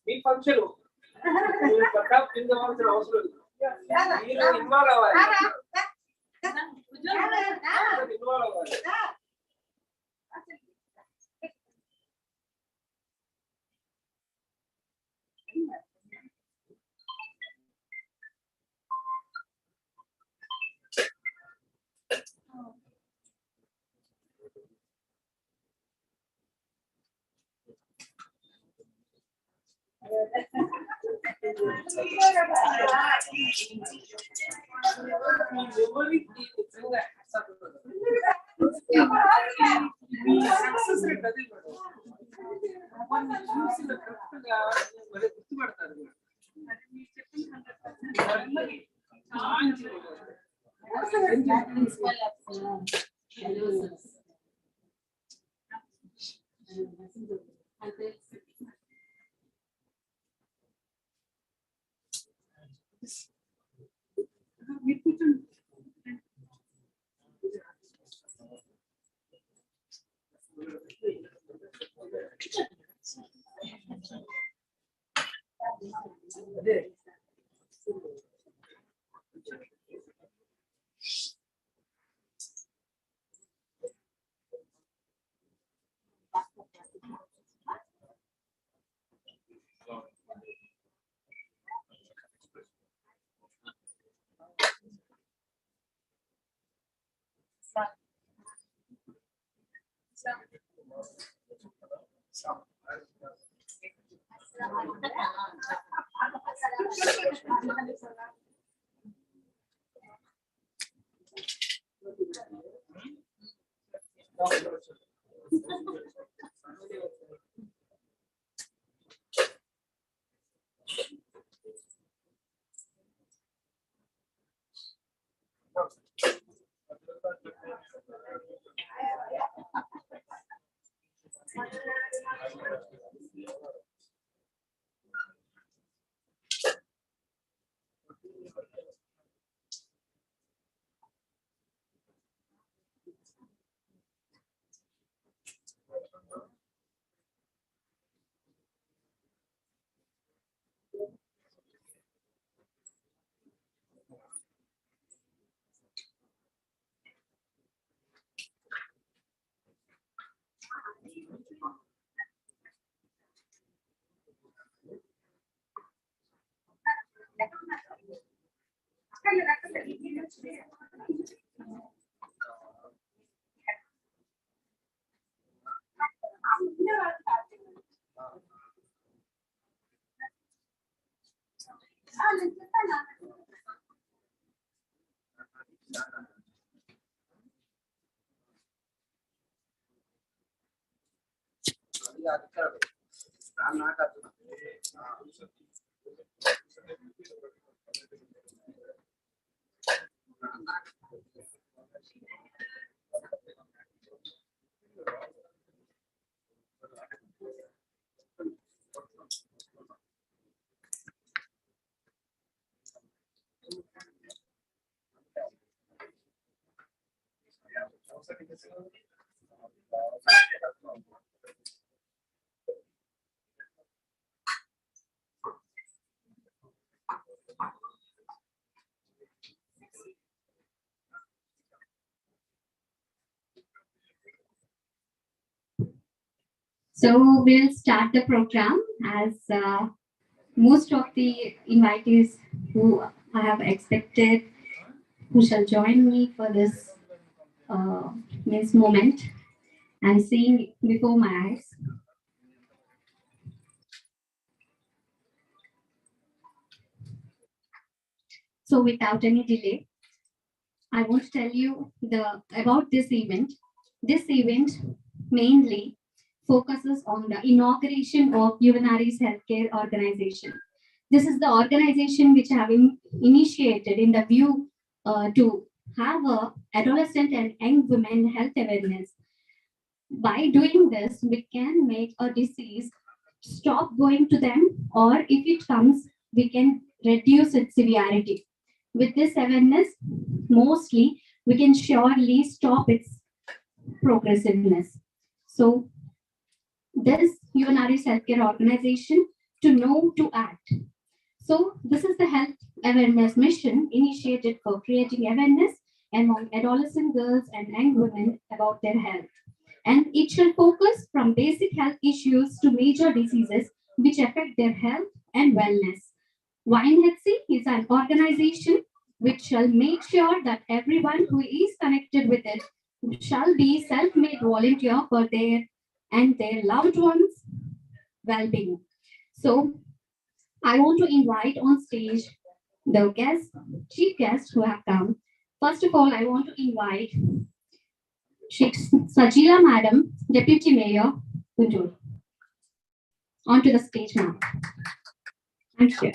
మీ function Pratap కింద అవసరం అవసరం మీరు ఇన్వాల్వ్ అవ్వాలి ఇన్వాల్వ్ అవ్వాలి So we'll start the program as most of the invitees who I have expected who shall join me for this moment. I'm seeing before my eyes. So without any delay, I want to tell you about this event. This event mainly focuses on the inauguration of Yuvanaris Healthcare Organization. This is the organization which have initiated in the view to have a adolescent and young women health awareness. By doing this, we can make a disease stop going to them, or if it comes, we can reduce its severity. With this awareness, mostly we can surely stop its progressiveness. So this Yuvanaris Healthcare Organization to know to act. So this is the health awareness mission initiated for creating awareness among adolescent girls and young women about their health. And it shall focus from basic health issues to major diseases which affect their health and wellness. YNHC is an organization which shall make sure that everyone who is connected with it shall be self-made volunteer for their and their loved ones' well-being. So I want to invite on stage the chief guests who have come. First of all, I want to invite Sajila Madam, Deputy Mayor, Guntur, onto the stage now. Thank you.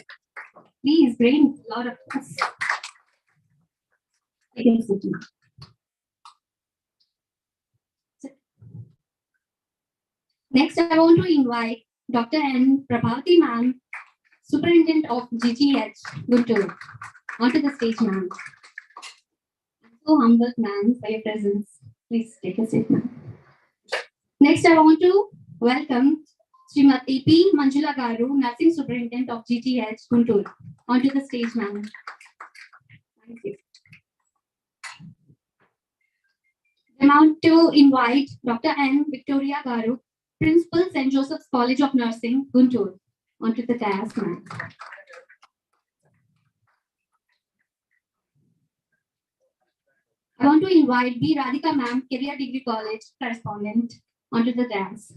Please bring a lot of us. Next, I want to invite Dr. N. Prabhati Ma'am, Superintendent of GGH, Guntur, onto the stage, ma'am. I'm so humbled, ma'am, for your presence. Please take a seat, ma'am. Next, I want to welcome Srimati P. Manjula Garu, Nursing Superintendent of GGH, Guntur, onto the stage, ma'am. Thank you. I want to invite Dr. N. Victoria Garu, Principal St. Joseph's College of Nursing, Guntur, onto the dais, ma'am. I want to invite B. Radhika ma'am, Career Degree College correspondent, onto the dais.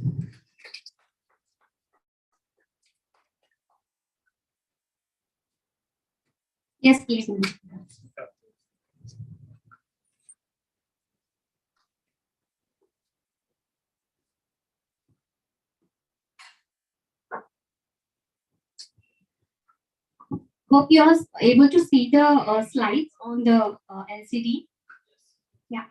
Yes, please, ma'am. Hope you are able to see the slides on the LCD. Yeah.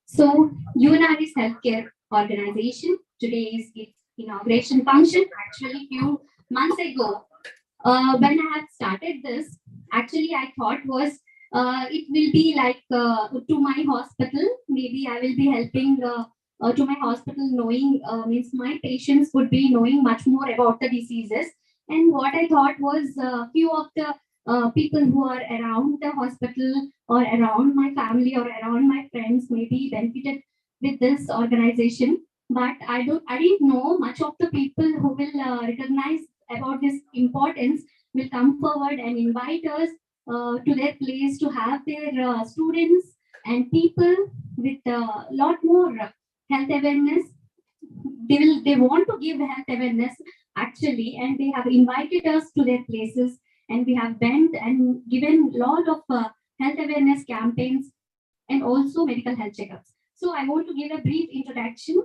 So, Yuvanaris Healthcare Organization, today is its inauguration function. Actually, few months ago, when I had started this, actually I thought was it will be like to my hospital. Maybe I will be helping to my hospital, knowing means my patients would be knowing much more about the diseases. And what I thought was few of the people who are around the hospital or around my family or around my friends may be benefited with this organization. But I didn't know much of the people who will recognize about this importance will come forward and invite us to their place to have their students and people with a lot more health awareness. They want to give health awareness actually, and they have invited us to their places, and we have bent and given a lot of health awareness campaigns and also medical health checkups. So I want to give a brief introduction.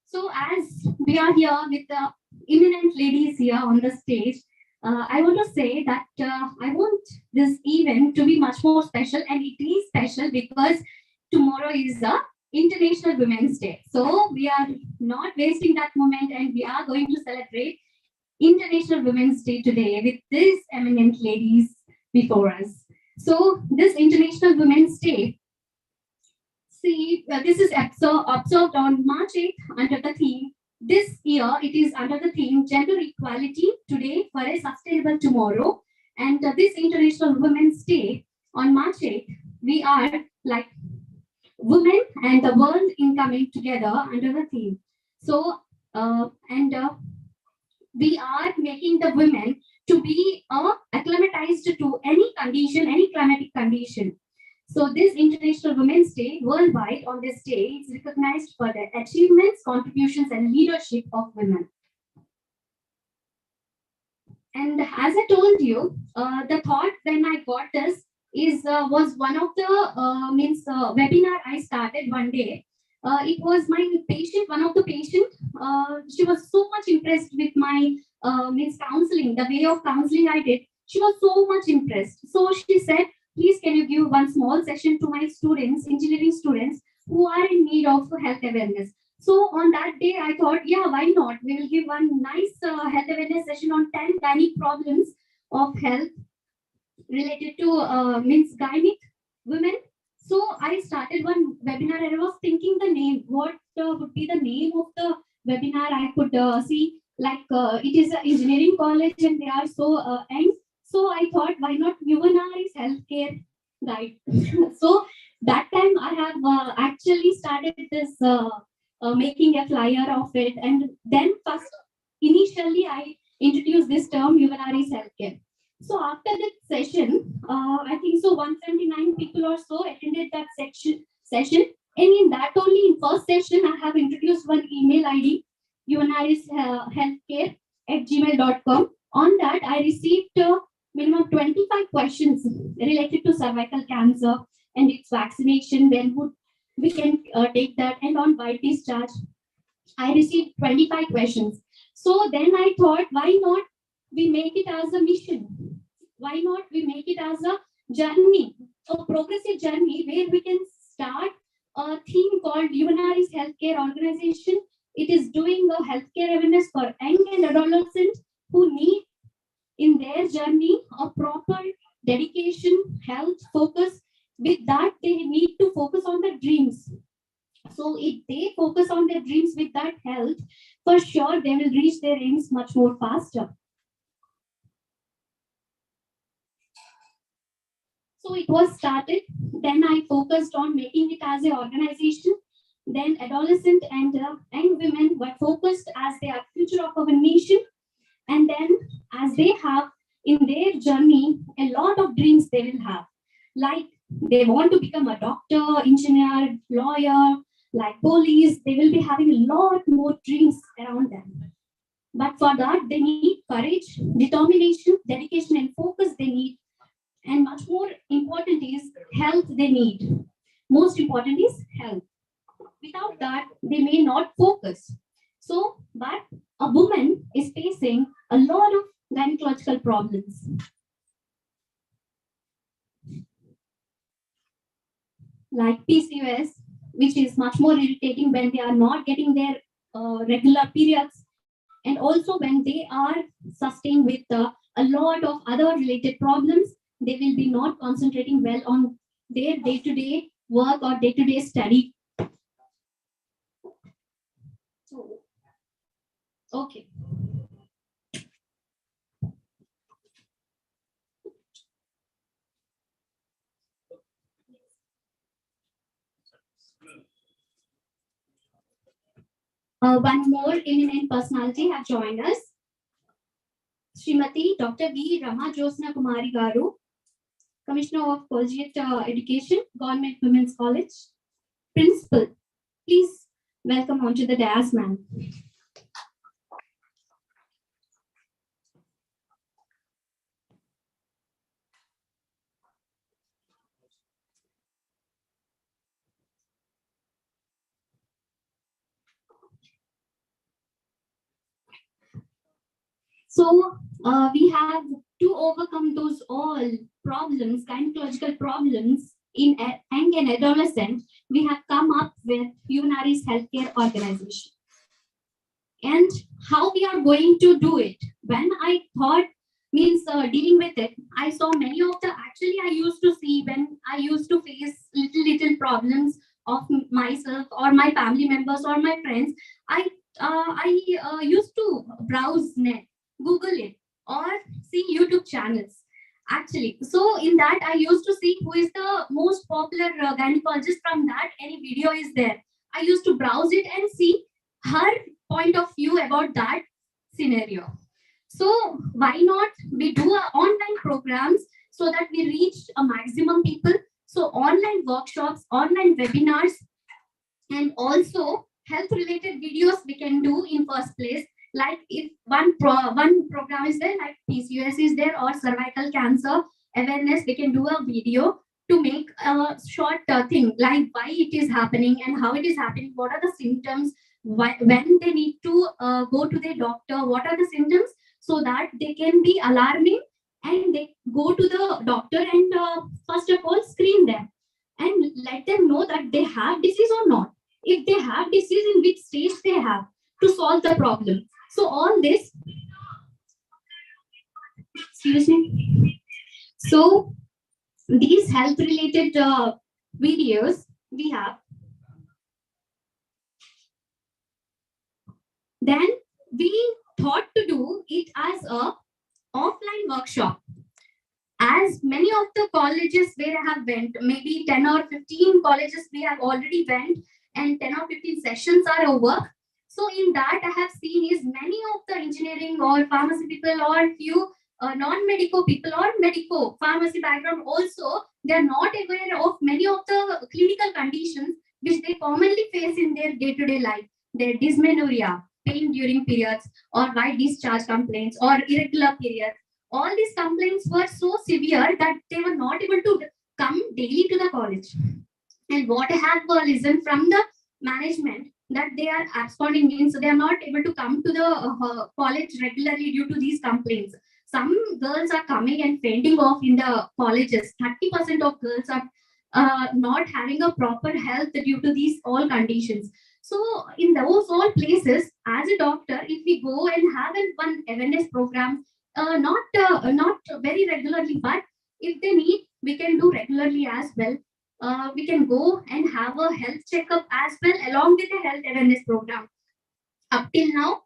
So as we are here with the eminent ladies here on the stage, I want to say that I want this event to be much more special, and it is special because tomorrow is a International Women's Day. So we are not wasting that moment and we are going to celebrate International Women's Day today with these eminent ladies before us. So this International Women's Day, this is observed on March 8th under the theme. This year, it is under the theme Gender Equality Today for a Sustainable Tomorrow. And this International Women's Day on March 8th, we are like women and the world in coming together under the theme. So, we are making the women to be acclimatized to any condition, any climatic condition. So this International Women's Day worldwide on this day is recognized for the achievements, contributions, and leadership of women. And as I told you, the thought when I got this was one of the webinar I started one day. It was my patient, one of the patients. She was so much impressed with my counseling, the way of counseling I did. She was so much impressed. So she said, please, can you give one small session to my students, engineering students who are in need of health awareness. So on that day, I thought, yeah, why not? We will give one nice health awareness session on 10 gynec problems of health related to gynec women. So I started one webinar and I was thinking the name, what would be the name of the webinar I could see, like it is an engineering college and they are so young. So I thought, why not Yuvanaris healthcare guide? So that time I have actually started this making a flyer of it. And then first, initially I introduced this term Yuvanaris healthcare. So after that session, I think so 179 people or so attended that session. And in that only in first session, I have introduced one email ID, yuvanarishealthcare@gmail.com. On that, I received minimum 25 questions related to cervical cancer and its vaccination, when would we can take that, and on white discharge. I received 25 questions. So then I thought, why not we make it as a mission? Why not we make it as a journey, a progressive journey where we can start a theme called Yuvanaris Healthcare Organization. It is doing a healthcare awareness for young and adolescents who need in their journey a proper dedication, health focus. With that, they need to focus on their dreams. So if they focus on their dreams with that health, for sure they will reach their aims much more faster. So it was started. Then I focused on making it as an organization. Then adolescent and young women were focused as they are future of our nation. And then as they have in their journey, a lot of dreams they will have. Like they want to become a doctor, engineer, lawyer, like police. They will be having a lot more dreams around them. But for that, they need courage, determination, dedication, and focus they need. And much more important is health they need. Most important is health. Without that, they may not focus. So, but a woman is facing a lot of gynecological problems. Like PCOS, which is much more irritating when they are not getting their regular periods, and also when they are sustained with a lot of other related problems, they will be not concentrating well on their day-to-day work or day-to-day study. So, okay. One more eminent personality have joined us. Srimati Dr. V. Rama Josna Kumari Garu, Commissioner of Collegiate Education, Government Women's College. Principal, please welcome onto the dais, ma'am. So we have to overcome those all problems, gynecological problems in young and adolescent we have come up with Yuvanaris Healthcare Organization. And how we are going to do it? When I thought dealing with it, I saw many of the, actually I used to see when I used to face little problems of myself or my family members or my friends, I used to browse net, Google it, or see YouTube channels. Actually, so in that I used to see who is the most popular gynecologist. From that, any video is there, I used to browse it and see her point of view about that scenario. So why not we do online programs so that we reach a maximum people? So online workshops, online webinars, and also health related videos we can do in first place. Like if one program is there, like PCOS is there, or cervical cancer awareness, we can do a video to make a short thing like why it is happening and how it is happening, what are the symptoms, when they need to go to their doctor, what are the symptoms, so that they can be alarming and they go to the doctor and first of all screen them and let them know that they have disease or not. If they have disease, in which stage they have, to solve the problem. So all this, excuse me. So these health related videos we have. Then we thought to do it as a offline workshop. As many of the colleges where I have went, maybe 10 or 15 colleges we have already went, and 10 or 15 sessions are over. So in that I have seen is many of the engineering or pharmacy people or few non-medical people or medical pharmacy background also, they are not aware of many of the clinical conditions which they commonly face in their day-to-day life. Their dysmenorrhea, pain during periods, or white discharge complaints, or irregular periods. All these complaints were so severe that they were not able to come daily to the college. And what I have listened from the management, that they are absconding, means they are not able to come to the college regularly due to these complaints. Some girls are coming and fainting off in the colleges. 30% of girls are not having a proper health due to these all conditions. So in those all places, as a doctor, if we go and have one awareness program, not very regularly, but if they need, we can do regularly as well. We can go and have a health checkup as well along with a health awareness program. Up till now,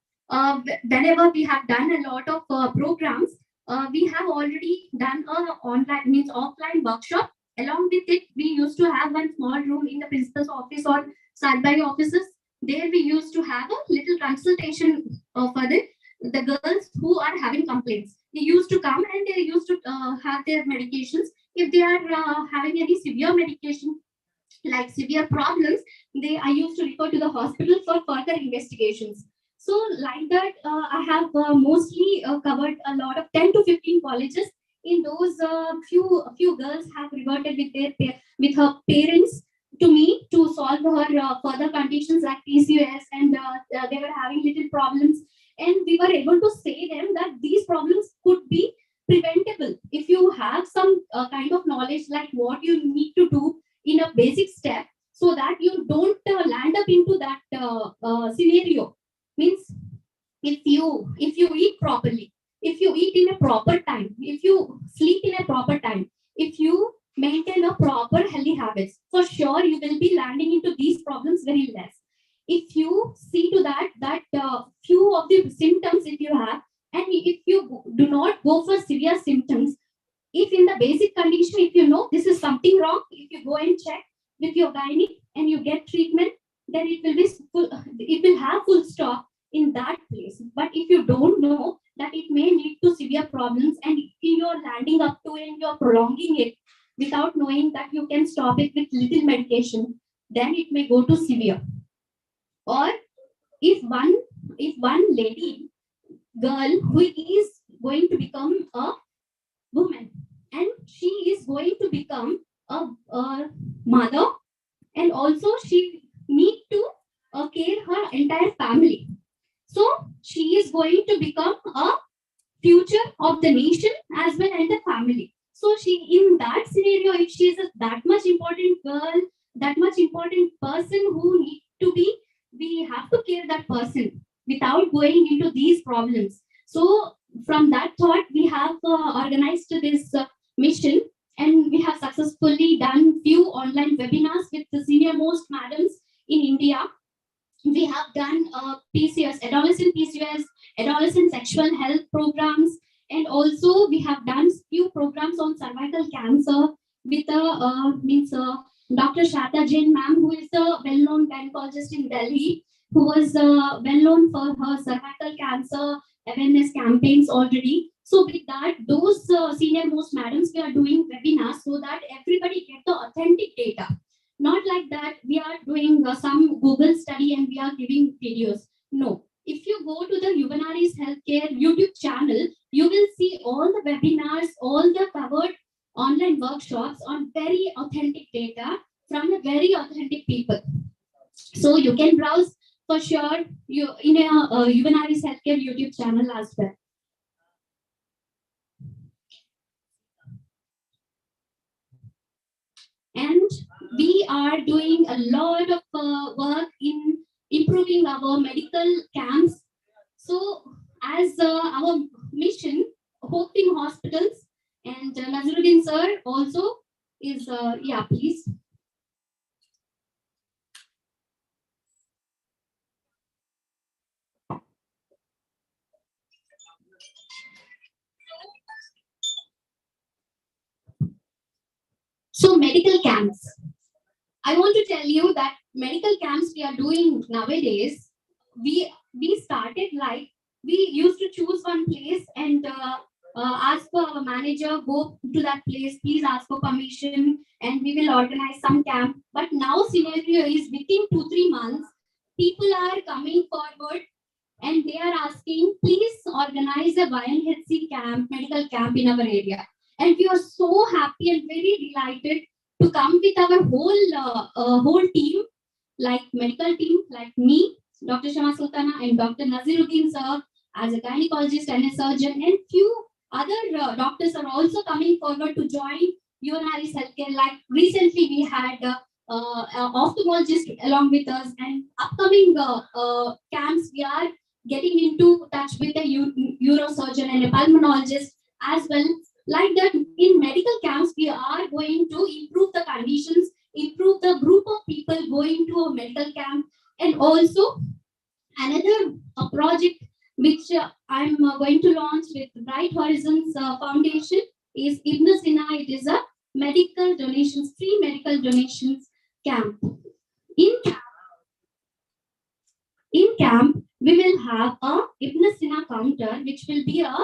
whenever we have done a lot of programs, we have already done a online, means offline workshop. Along with it, we used to have one small room in the principal's office or side-by offices. There we used to have a little consultation for the girls who are having complaints. They used to come and they used to have their medications. If they are having any severe medication, like severe problems, I used to refer to the hospital for further investigations. So like that, I have mostly covered a lot of 10 to 15 colleges. In those few girls have reverted with her parents to me to solve her further conditions like PCOS, and they were having little problems, and we were able to say them that these problems could be preventable if you have some kind of knowledge, like what you need to do in a basic step, so that you don't land up into that scenario. Means if you eat properly, if you eat in a proper time, if you sleep in a proper time, if you maintain a proper healthy habits, for sure you will be landing into these problems very less. If you see to that few of the symptoms if you have, and if you do not go for severe symptoms, if in the basic condition, if you know this is something wrong, if you go and check with your gynae and you get treatment, then it will be full, it will have full stop in that place. But if you don't know, that it may lead to severe problems, and if you're landing up to it and you're prolonging it without knowing that you can stop it with little medication, then it may go to severe. Or if one lady girl who is going to become a woman, and she is going to become a mother, and also she need to care her entire family. So she is going to become a future of the nation as well and the family. So she, in that scenario, if she is that much important girl, that much important person who need to be, we have to care that person without going into these problems. So from that thought, we have organized this mission, and we have successfully done few online webinars with the senior most madams in India. We have done PCOS, adolescent sexual health programs, and also we have done few programs on cervical cancer with Dr. Shata Jain ma'am, who is a well-known gynecologist in Delhi, who was well-known for her cervical cancer awareness campaigns already. So with that, those senior most madams, we are doing webinars so that everybody get the authentic data. Not like that we are doing some Google study and we are giving videos. No. If you go to the Yuvanaris Healthcare YouTube channel, you will see all the webinars, all the covered online workshops on very authentic data from a very authentic people. So you can browse for sure you in a Yuvanaris Healthcare YouTube channel as well. And we are doing a lot of work in improving our medical camps. So as our mission, hoping hospitals, and Nazaruddin sir also is, yeah, please. So medical camps. I want to tell you that medical camps we are doing nowadays, we started like, we used to choose one place and ask for our manager, go to that place, please ask for permission, and we will organize some camp. But now scenario is within 2-3 months, people are coming forward and they are asking, please organize a YNHC camp, medical camp in our area. And we are so happy and very delighted to come with our whole team, like medical team, like me, Dr. Shama Sultana, and Dr. Naziruddin sir as a gynecologist and a surgeon, and few other doctors are also coming forward to join Yuvanaris Healthcare. Like recently we had ophthalmologist along with us, and upcoming camps we are getting into touch with a neurosurgeon and a pulmonologist as well. Like that, in medical camps, we are going to improve the conditions, improve the group of people going to a medical camp. And also, another project which I'm going to launch with Bright Horizons Foundation is Ibn Sina. It is a medical donations, free medical donations camp. In camp, we will have a Ibn Sina counter, which will be a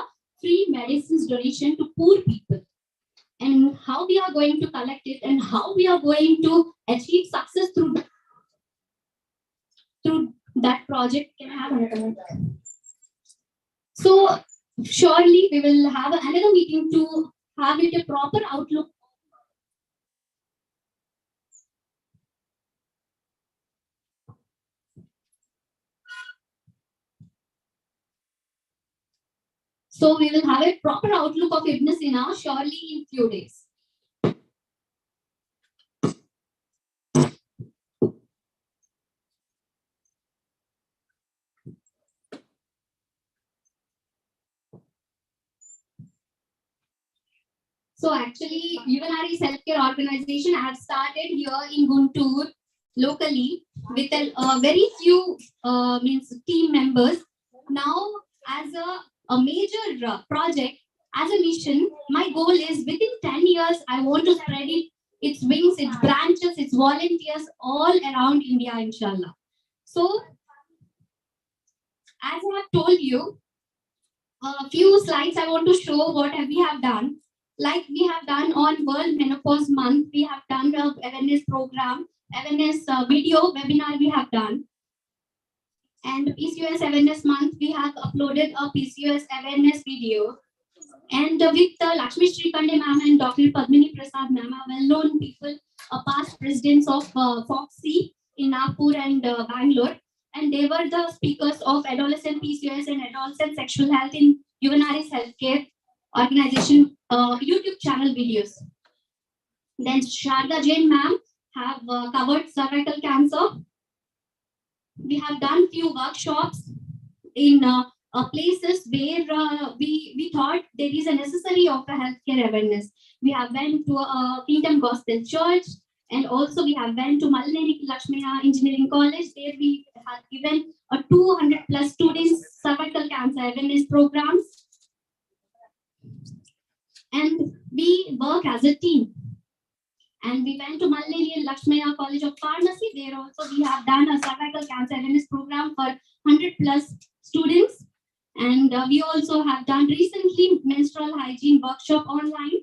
free medicines donation to poor people. And how we are going to collect it and how we are going to achieve success through that project. Can I have another? So surely we will have another meeting to have it a proper outlook. So we will have a proper outlook of Ibn Sina surely in few days. So actually, Yuvanaris Healthcare Organization have started here in Guntur locally with a very few team members. Now, as a major project, as a mission, my goal is within 10 years, I want to spread its wings, its branches, its volunteers all around India, inshallah. So, as I have told you, a few slides I want to show what we have done. Like we have done on World Menopause Month, we have done an awareness program, awareness video webinar we have done. And PCOS Awareness Month, we have uploaded a PCOS awareness video. And with Lakshmi Shrikande ma'am and Dr. Padmini Prasad ma'am, well-known people, past presidents of Foxy in Nagpur and Bangalore. And they were the speakers of adolescent PCOS and adolescent sexual health in Yuvanaris Healthcare Organization YouTube channel videos. Then Sharda Jain ma'am have covered cervical cancer. We have done few workshops in places where we thought there is a necessary of a healthcare awareness. We have went to a Kingdom Gospel Church, and also we have went to Malneri Lakshmaya Engineering College. There we have given a 200 plus students cervical cancer awareness programs, and we work as a team. And we went to Malneri and Lakshmaya College of Pharmacy. There also we have done a cervical cancer awareness program for 100 plus students. And we also have done recently menstrual hygiene workshop online.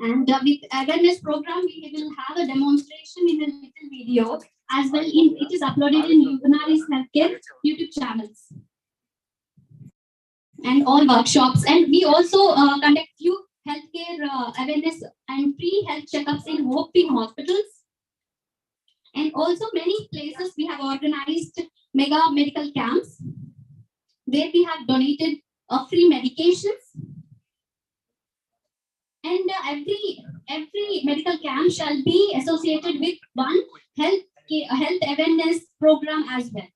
And with awareness program, we will have a demonstration in a little video as well. It is uploaded in Yuvanaris Healthcare YouTube channels and all workshops. And we also conduct few healthcare awareness and free health checkups in Hope in hospitals. And also many places we have organized mega medical camps where we have donated free medications. And every medical camp shall be associated with one health awareness program as well.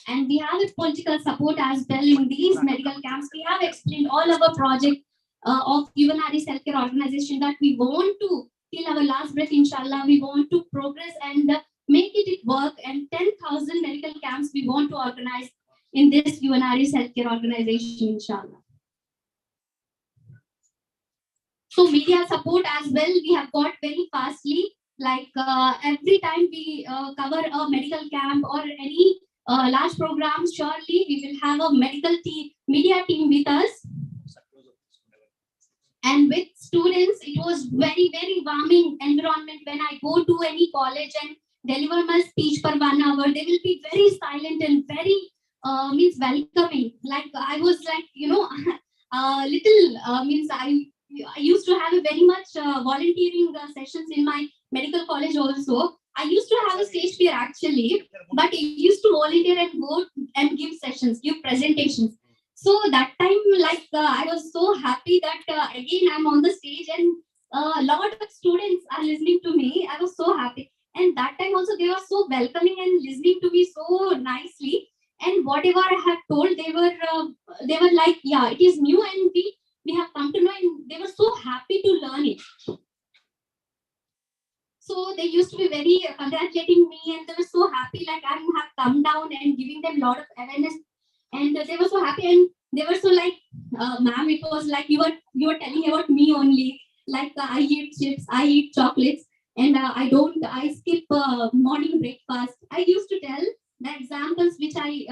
And we have a political support as well in these medical camps. We have explained all our project of Yuvanaris Healthcare Organization that we want to, till our last breath, inshallah, we want to progress and make it work. And 10,000 medical camps we want to organize in this Yuvanaris Healthcare Organization, inshallah. So media support as well, we have got very fastly. Like every time we cover a medical camp or any large programs, surely we will have a medical team, media team with us. And with students, it was very, very warming environment. When I go to any college and deliver my speech for 1 hour, they will be very silent and very means welcoming. Like I was like, little means I used to have a very much volunteering sessions in my medical college also. I used to have a stage fear actually, but I used to volunteer and go and give sessions, give presentations. So that time, like I was so happy that again I'm on the stage and a lot of students are listening to me. I was so happy, and that time also they were so welcoming and listening to me so nicely. And whatever I had told, they were like, yeah, it is new, and we have come to know, and they were so happy to learn it. So they used to be very congratulating me, and they were so happy, like I have come down and giving them a lot of awareness. And they were so happy, and they were so like, ma'am, it was like you were telling about me only. Like I eat chips, I eat chocolates, and I skip morning breakfast. I used to tell the examples which I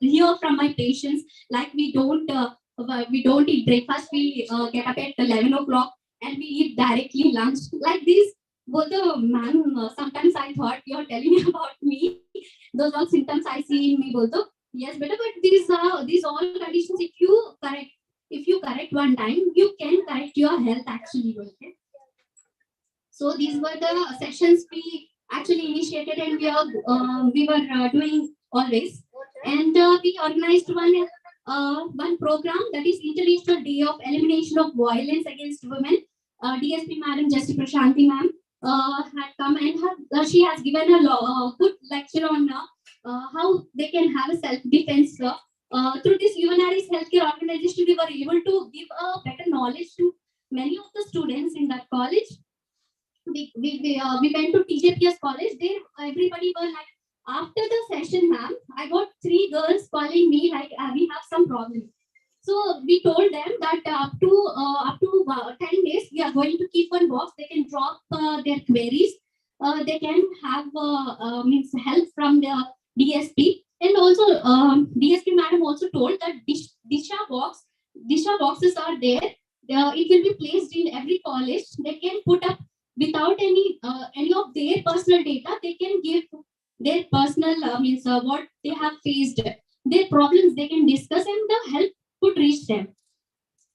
hear from my patients. Like we don't eat breakfast. We get up at 11 o'clock and we eat directly lunch. Like this. Both the ma'am, sometimes I thought you're telling about me. Those all symptoms I see in me, both. Yes, better, but these all conditions, if you correct one time, you can correct your health actually. Okay? So these were the sessions we actually initiated, and we were doing always. And we organized one program, that is International Day of Elimination of Violence Against Women. DSP Madam Justice Prashanti Ma'am had come, and she has given a good lecture on how they can have a self-defense. Through this Yuvanaris Healthcare Organization, we were able to give a better knowledge to many of the students in that college. We went to TJPS college. There, everybody were like, after the session, ma'am, I got 3 girls calling me like, we have some problem. So we told them that up to 10 days, we are going to keep one box. They can drop their queries. They can have means help from the DSP. And also, DSP madam also told that Disha boxes are there. It will be placed in every college. They can put up without any of their personal data. They can give their personal means what they have faced, their problems. They can discuss, and the help could reach them.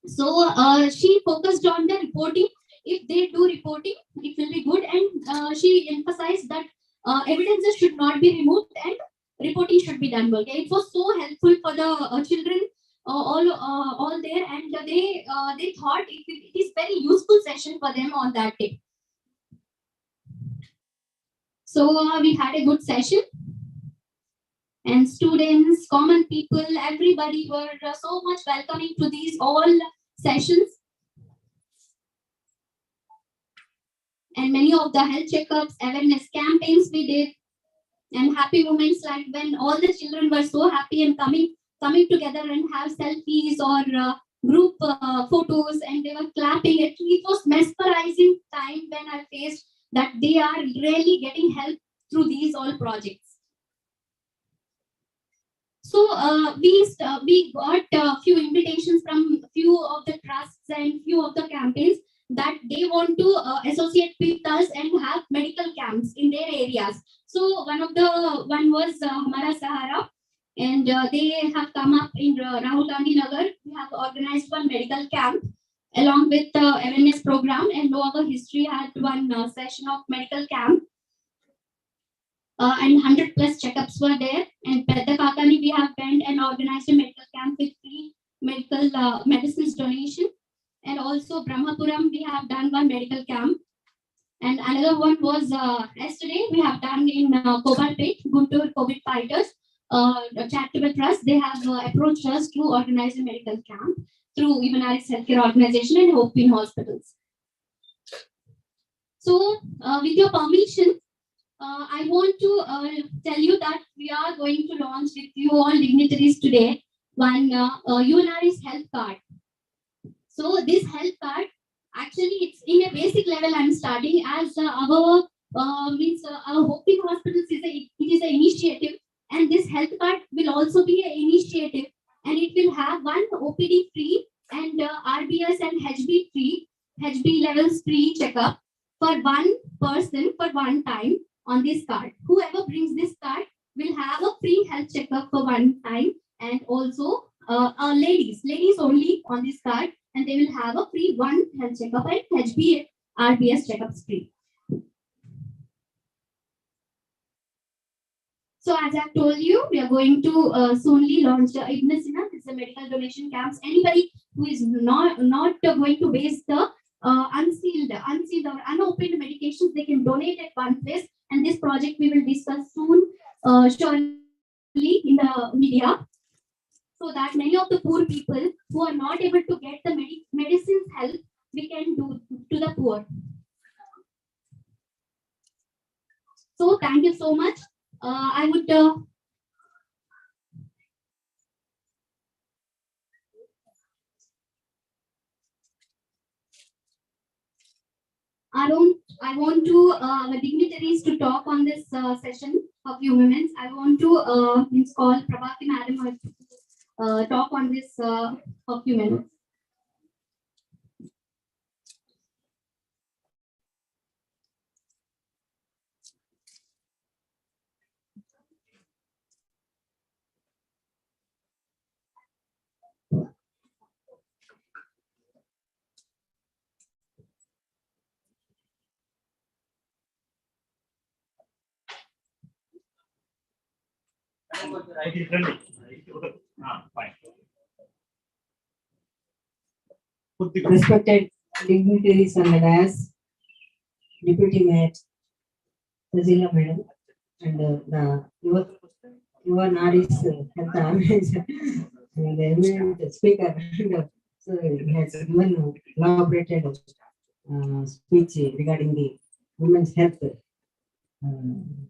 So she focused on the reporting. If they do reporting, it will be good. And she emphasized that evidences should not be removed and reporting should be done. Okay, it was so helpful for the children all there, and they thought it is very useful session for them on that day. So we had a good session, and students, common people, everybody were so much welcoming to these all sessions. And many of the health checkups, awareness campaigns we did, and happy moments like when all the children were so happy and coming together and have selfies or group photos, and they were clapping. It was mesmerizing time when I faced that they are really getting help through these all projects. So we got a few invitations from few of the trusts and few of the campaigns that they want to associate with us and have medical camps in their areas. So one was Hamara Sahara, and they have come up in Rahul Gandhi Nagar. We have organized one medical camp along with the awareness program, and Lower History had one session of medical camp. And 100 plus checkups were there. And Pedda Kakani, we have went and organized a medical camp with free medical medicines donation. And also Brahmapuram, we have done one medical camp. And another one was yesterday, we have done in Kobalpet, Guntur COVID fighters, a charitable trust. They have approached us to organize a medical camp through Yuvanaris Healthcare Organization and Hope in Hospitals. So with your permission, I want to tell you that we are going to launch with you all dignitaries today one Yuvanaris health card. So this health card, actually, it's in a basic level. I'm starting as our Hope in Hospitals it is an initiative, and this health card will also be an initiative, and it will have one OPD free and RBS and HB free, HB levels free checkup for one person for one time on this card. Whoever brings this card will have a free health checkup for one time, and also ladies only on this card, and they will have a free one health checkup and HB RBS checkups free. So as I've told you, we are going to soonly launch Ibn it's a medical donation camps. Anybody who is not going to waste the unsealed or unopened medications, they can donate at one place. And this project we will discuss soon, shortly in the media, so that many of the poor people who are not able to get the medicines help, we can do to the poor. So thank you so much. I would I want to dignitaries to talk on this session of few moments. I want to call Prabhati Madam talk on this of few minutes. Respected dignitaries on the dais, Deputy Mayor, Sajila Madam, and the Yuvanaris Health Organization, and the eminent speaker. So he has given elaborated speech regarding the women's health, and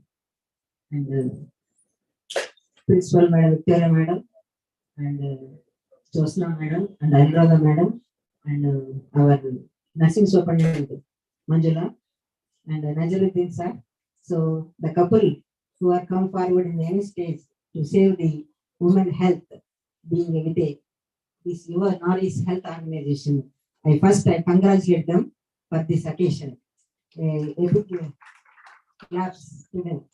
Principal Madam Victoria Madam, and Josna Madam, and Anuradha Madam, and our nursing superintendent Manjula, and Najaruddin sir. So the couple who are come forward in any stage to save the women health, being with this NARI'S health organization. I congratulate them for this occasion. A big claps to them.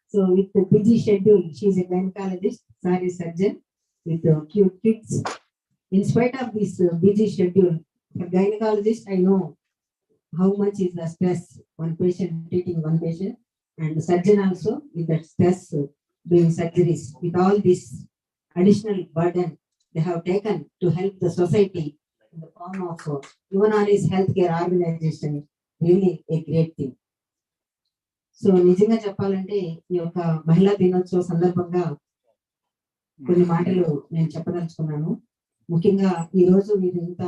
So with the busy schedule, she is a gynecologist, sorry surgeon with cute kids. In spite of this busy schedule, for gynecologist, I know how much is the stress, one patient treating one patient, and the surgeon also with that stress doing surgeries. With all this additional burden, they have taken to help the society in the form of Yuvanaris healthcare organization, really a great thing. So నిజంగా చెప్పాలంటే ఈ యొక్క మహిళా దినోత్సవ సందర్భంగా కొన్ని మాటలు నేను చెప్పదలుచుకున్నాను. ముఖ్యంగా ఈ రోజు మీరు ఇంత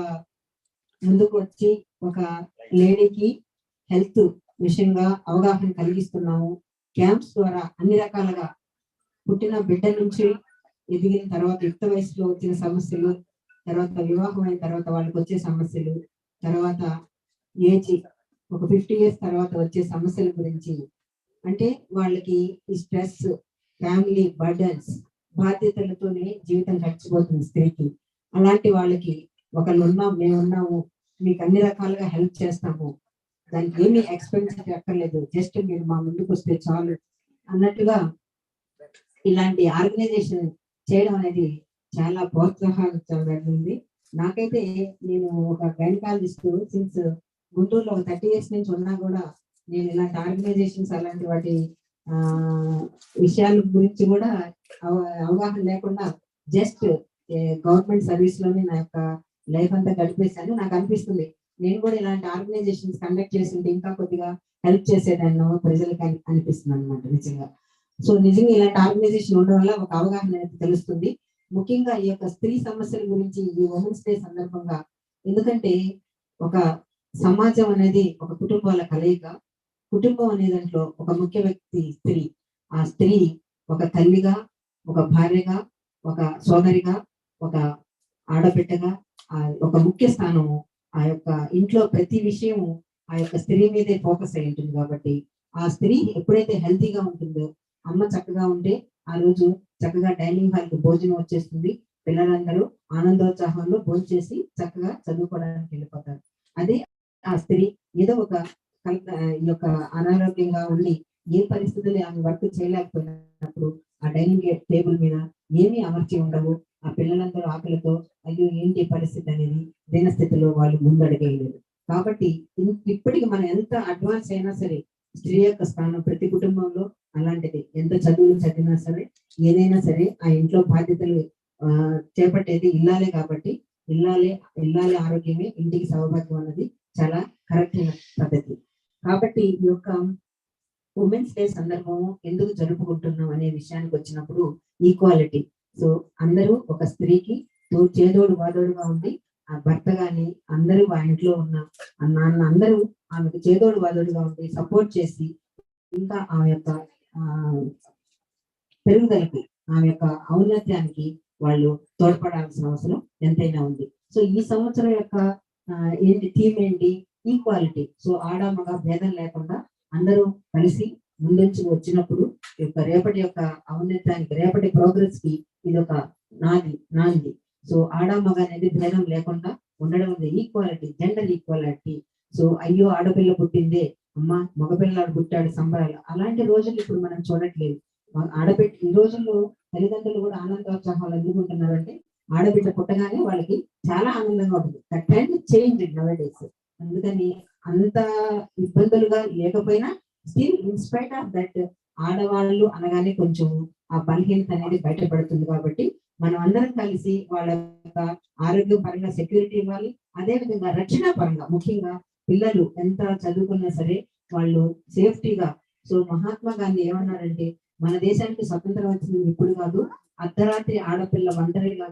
ముందుకు వచ్చి ఒక లేడీకి హెల్త్ విషయంగా అవగాహన కలిగిస్తున్నాము. క్యాంప్స్ ద్వారా అన్ని రకాలుగా పుట్టిన బిడ్డ నుంచి ఎదిగిన తర్వాత యుక్త వయసులో వచ్చిన సమస్యలు, తర్వాత వివాహం అయిన తర్వాత వాళ్ళకి వచ్చే సమస్యలు, తర్వాత ఏజ్ ఒక 50 years తర్వాత వచ్చే సమస్యల గురించి, అంటే వాళ్ళకి ఈ స్ట్రెస్, ఫ్యామిలీ బర్డన్స్, బాధ్యతలతోనే జీవితం గడిచిపోతుంది స్త్రీకి. అలాంటి వాళ్ళకి ఒకళ్ళు ఉన్నాం, మేము ఉన్నాము, మీకు అన్ని రకాలుగా హెల్ప్ చేస్తాము, దానికి ఏమీ ఎక్స్పెన్సివ్ అక్కర్లేదు, జస్ట్ మీరు మా ముందుకు వస్తే చాలు అన్నట్టుగా ఇలాంటి ఆర్గనైజేషన్ చేయడం అనేది చాలా ప్రోత్సాహించబడింది. నాకైతే నేను ఒక గైనకాలజిస్ట్ సిన్స్ గుంటూరులో 30 years నుంచి ఉన్నా కూడా నేను ఇలాంటి ఆర్గనైజేషన్స్ అలాంటి వాటి విషయాల గురించి కూడా అవగాహన లేకుండా జస్ట్ గవర్నమెంట్ సర్వీస్ లోనే నా యొక్క లైఫ్ అంతా గడిపేశాను. నాకు అనిపిస్తుంది నేను కూడా ఇలాంటి ఆర్గనైజేషన్స్ కండక్ట్ చేస్తుంటే ఇంకా కొద్దిగా హెల్ప్ చేసేదాన్ని ప్రజలకు అనిపిస్తుంది అనమాట నిజంగా. సో నిజంగా ఇలాంటి ఆర్గనైజేషన్ ఉండడం వల్ల ఒక అవగాహన అనేది తెలుస్తుంది. ముఖ్యంగా ఈ యొక్క స్త్రీ సమస్యల గురించి ఈ ఉమెన్స్ డే సందర్భంగా, ఎందుకంటే ఒక సమాజం అనేది ఒక కుటుంబాల కలయిక. కుటుంబం అనే దాంట్లో ఒక ముఖ్య వ్యక్తి స్త్రీ. ఆ స్త్రీ ఒక తల్లిగా, ఒక భార్యగా, ఒక సోదరిగా, ఒక ఆడబిడ్డగా ఒక ముఖ్య స్థానము. ఆ యొక్క ఇంట్లో ప్రతి విషయము ఆ యొక్క స్త్రీ మీదే ఫోకస్ అయి ఉంటుంది. కాబట్టి ఆ స్త్రీ ఎప్పుడైతే హెల్తీగా ఉంటుందో, అమ్మ చక్కగా ఉంటే ఆ రోజు చక్కగా డైనింగ్ హాల్ కి భోజనం వచ్చేస్తుంది, పిల్లలందరూ ఆనందోత్సాహంలో భోజనం చేసి చక్కగా చదువుకోవడానికి వెళ్ళిపోతారు. అదే ఆ స్త్రీ ఏదో ఒక ఈ యొక్క అనారోగ్యంగా ఉండి ఏ పరిస్థితుల్లో ఆమె వర్క్ చేయలేకపోయినప్పుడు ఆ డైనింగ్ టేబుల్ మీద ఏమీ అమర్చి ఉండవు. ఆ పిల్లలందరూ ఆకలితో అయ్యో ఏంటి పరిస్థితి అనేది దీనస్థితిలో వాళ్ళు ముందడిగేయలేదు. కాబట్టి ఇప్పటికి మనం ఎంత అడ్వాన్స్ అయినా సరే స్త్రీ యొక్క స్థానం ప్రతి కుటుంబంలో అలాంటిది. ఎంత చదువులు చదివినా సరే, ఏదైనా సరే ఆ ఇంట్లో బాధ్యతలు చేపట్టేది ఇల్లాలే. కాబట్టి ఇల్లాలి ఆరోగ్యమే ఇంటికి సౌభాగ్యం అన్నది చాలా కరెక్ట్ అయిన పద్ధతి. కాబట్టి ఈ యొక్క ఉమెన్స్ డే సందర్భం ఎందుకు జరుపుకుంటున్నాం అనే విషయానికి వచ్చినప్పుడు ఈక్వాలిటీ. సో అందరూ ఒక స్త్రీకి చేదోడు వాదోడుగా ఉండి, ఆ భర్త గాని అందరూ ఆ ఇంట్లో ఉన్న నాన్న అందరూ ఆమెకు చేదోడు వాదోడుగా ఉండి సపోర్ట్ చేసి ఇంకా ఆమె యొక్క పెరుగుదలకి, ఆమె యొక్క ఔన్నత్యానికి వాళ్ళు తోడ్పడాల్సిన అవసరం ఎంతైనా ఉంది. సో ఈ సంవత్సరం యొక్క ఏంటి థీమ్ ఏంటి? ఈక్వాలిటీ. సో ఆడ మగ భేదం లేకుండా అందరూ కలిసి ముందుంచి వచ్చినప్పుడు రేపటి యొక్క ఔన్నత్యానికి, రేపటి ప్రోగ్రెస్ కి ఇది ఒక నాంది. సో ఆడ మగ అనేది భేదం లేకుండా ఉండడం ఉంది. Equality, gender equality. సో అయ్యో ఆడపిల్ల పుట్టిందే, అమ్మ మగపిల్లాడు పుట్టాడు సంబరాలు, అలాంటి రోజులు ఇప్పుడు మనం చూడట్లేదు. ఆడబిడ్డ ఈ రోజుల్లో తల్లిదండ్రులు కూడా ఆనందోత్సాహాలు అందుకుంటున్నారంటే ఆడబిడ్డ పుట్టగానే వాళ్ళకి చాలా ఆనందంగా ఉంటుంది. That kind change నౌడేస్. అందుకని అంత ఇబ్బందులుగా లేకపోయినా స్టిల్ ఇన్స్పైట్ ఆఫ్ దట్ ఆడవాళ్ళు అనగానే కొంచెం ఆ బలహీనత అనేది బయటపడుతుంది. కాబట్టి మనం అందరం కలిసి వాళ్ళ యొక్క ఆరోగ్య పరంగా సెక్యూరిటీ ఇవ్వాలి. అదే విధంగా రక్షణ పరంగా, ముఖ్యంగా పిల్లలు ఎంత చదువుకున్నా సరే వాళ్ళు సేఫ్టీగా. సో మహాత్మా గాంధీ ఏమన్నారంటే, మన దేశానికి స్వతంత్రం వచ్చింది ఇప్పుడు కాదు, అర్ధరాత్రి ఆడపిల్ల ఒంటరిగా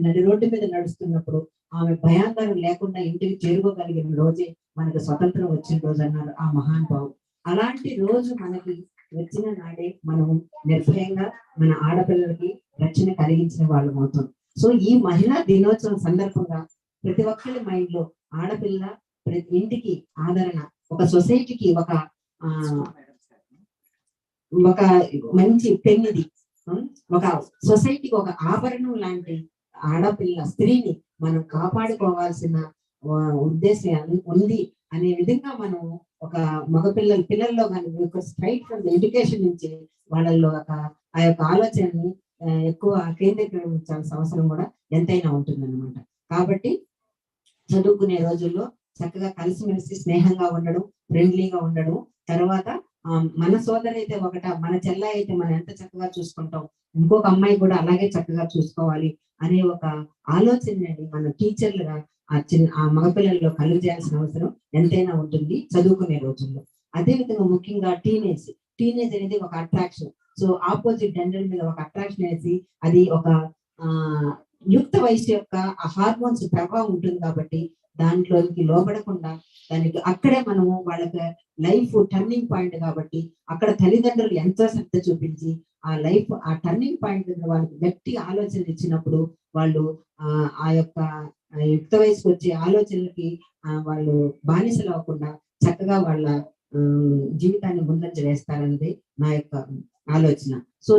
నడి రోడ్డు మీద నడుస్తున్నప్పుడు ఆమె భయాందరం లేకుండా ఇంటికి చేరుకోగలిగిన రోజే మనకు స్వతంత్రం వచ్చిన రోజు అన్నారు ఆ మహానుభావుడు. అలాంటి రోజు మనకి వచ్చిన నాడే మనం నిర్భయంగా మన ఆడపిల్లలకి రక్షణ కలిగించిన వాళ్ళం అవుతాం. సో ఈ మహిళా దినోత్సవం సందర్భంగా ప్రతి ఒక్కరి మైండ్ లో ఆడపిల్ల ప్రతి ఇంటికి ఆదరణ, ఒక సొసైటీకి ఒక మంచి పెన్నిది, ఒక సొసైటీకి ఒక ఆభరణం లాంటి ఆడపిల్ల స్త్రీని మనం కాపాడుకోవాల్సిన ఉద్దేశం ఉంది అనే విధంగా మనం ఒక పిల్లల్లో కానీ స్ట్రైట్ ఫ్రమ్ ఎడ్యుకేషన్ నుంచి వాళ్ళల్లో ఆ యొక్క ఆలోచనని ఎక్కువ కేంద్రీకరించాల్సిన అవసరం కూడా ఎంతైనా ఉంటుందన్నమాట. కాబట్టి చదువుకునే రోజుల్లో చక్కగా కలిసిమెలిసి స్నేహంగా ఉండడం, ఫ్రెండ్లీగా ఉండడం, తర్వాత మన సోదరి అయితే ఒకట, మన చెల్ల అయితే మనం ఎంత చక్కగా చూసుకుంటాం, ఇంకొక అమ్మాయి కూడా అలాగే చక్కగా చూసుకోవాలి అనే ఒక ఆలోచనని మన టీచర్లుగా ఆ మగపిల్లల్లో కలుగు చేయాల్సిన అవసరం ఎంతైనా ఉంటుంది చదువుకునే రోజుల్లో. అదే విధంగా ముఖ్యంగా టీనేజ్ అనేది ఒక అట్రాక్షన్. సో ఆపోజిట్ జెండర్ మీద ఒక అట్రాక్షన్ వేసి అది ఒక యుక్త వయసు యొక్క ఆ హార్మోన్స్ ప్రభావం ఉంటుంది కాబట్టి దాంట్లోకి లోబడకుండా దానికి అక్కడే మనము వాళ్ళకి లైఫ్ టర్నింగ్ పాయింట్ కాబట్టి అక్కడ తల్లిదండ్రులు ఎంతో శ్రద్ధ చూపించి ఆ టర్నింగ్ పాయింట్ వాళ్ళకి గట్టి ఆలోచన ఇచ్చినప్పుడు వాళ్ళు ఆ యొక్క యుక్త వయసుకు వచ్చే ఆలోచనలకి వాళ్ళు బానిసలు అవ్వకుండా చక్కగా వాళ్ళ జీవితాన్ని ముందంజ వేస్తారన్నది నా యొక్క ఆలోచన. సో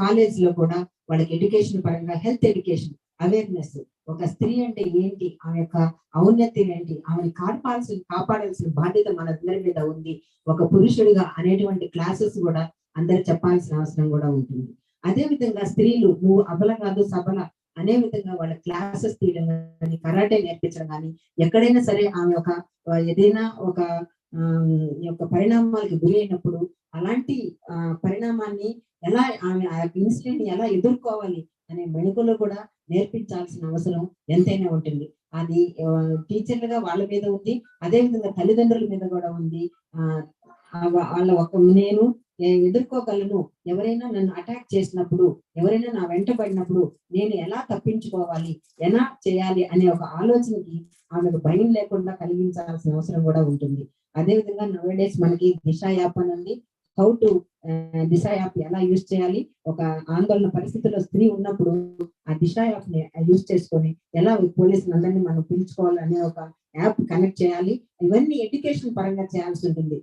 కాలేజ్ లో కూడా వాళ్ళకి ఎడ్యుకేషన్ పరంగా హెల్త్ ఎడ్యుకేషన్ అవేర్నెస్, ఒక స్త్రీ అంటే ఏంటి, ఆమె యొక్క ఔన్నత్యం ఏంటి, ఆమెను కాపాడాల్సిన బాధ్యత మనందరి మీద ఉంది, ఒక పురుషుడిగా అనేటువంటి క్లాసెస్ కూడా అందరు చెప్పాల్సిన అవసరం కూడా ఉంటుంది. అదే విధంగా స్త్రీలు నువ్వు అబల కాదు సబల అనే విధంగా వాళ్ళ క్లాసెస్ తీయడం కానీ, కరాటే నేర్పించడం కానీ, ఎక్కడైనా సరే ఆమె ఒక ఏదైనా ఒక యొక్క పరిణామాలకు గురి అయినప్పుడు అలాంటి పరిణామాన్ని ఎలా ఆమె ఆ యొక్క ఇన్సిడెంట్ ఎలా ఎదుర్కోవాలి అనే మెళకువలు కూడా నేర్పించాల్సిన అవసరం ఎంతైనా ఉంటుంది. అది టీచర్లుగా వాళ్ళ మీద ఉంది, అదే విధంగా తల్లిదండ్రుల మీద కూడా ఉంది. వాళ్ళ నేను ఎదుర్కోగలను, ఎవరైనా నన్ను అటాక్ చేసినప్పుడు, ఎవరైనా నా వెంట పడినప్పుడు నేను ఎలా తప్పించుకోవాలి, ఎలా చేయాలి అనే ఒక ఆలోచనకి ఆమెకు భయం లేకుండా కలిగించాల్సిన అవసరం కూడా ఉంటుంది. అదేవిధంగా నౌడేస్ మనకి దిశ యాప్ అని ఉంది. హౌ టు దిశ యాప్ ఎలా యూజ్ చేయాలి, ఒక ఆందోళన పరిస్థితుల్లో స్త్రీ ఉన్నప్పుడు ఆ దిశ యాప్ ని యూజ్ చేసుకొని ఎలా పోలీసులందరినీ మనం పిలుచుకోవాలి అనే ఒక యాప్ కనెక్ట్ చేయాలి. ఇవన్నీ ఎడ్యుకేషన్ పరంగా చేయాల్సి ఉంటుంది.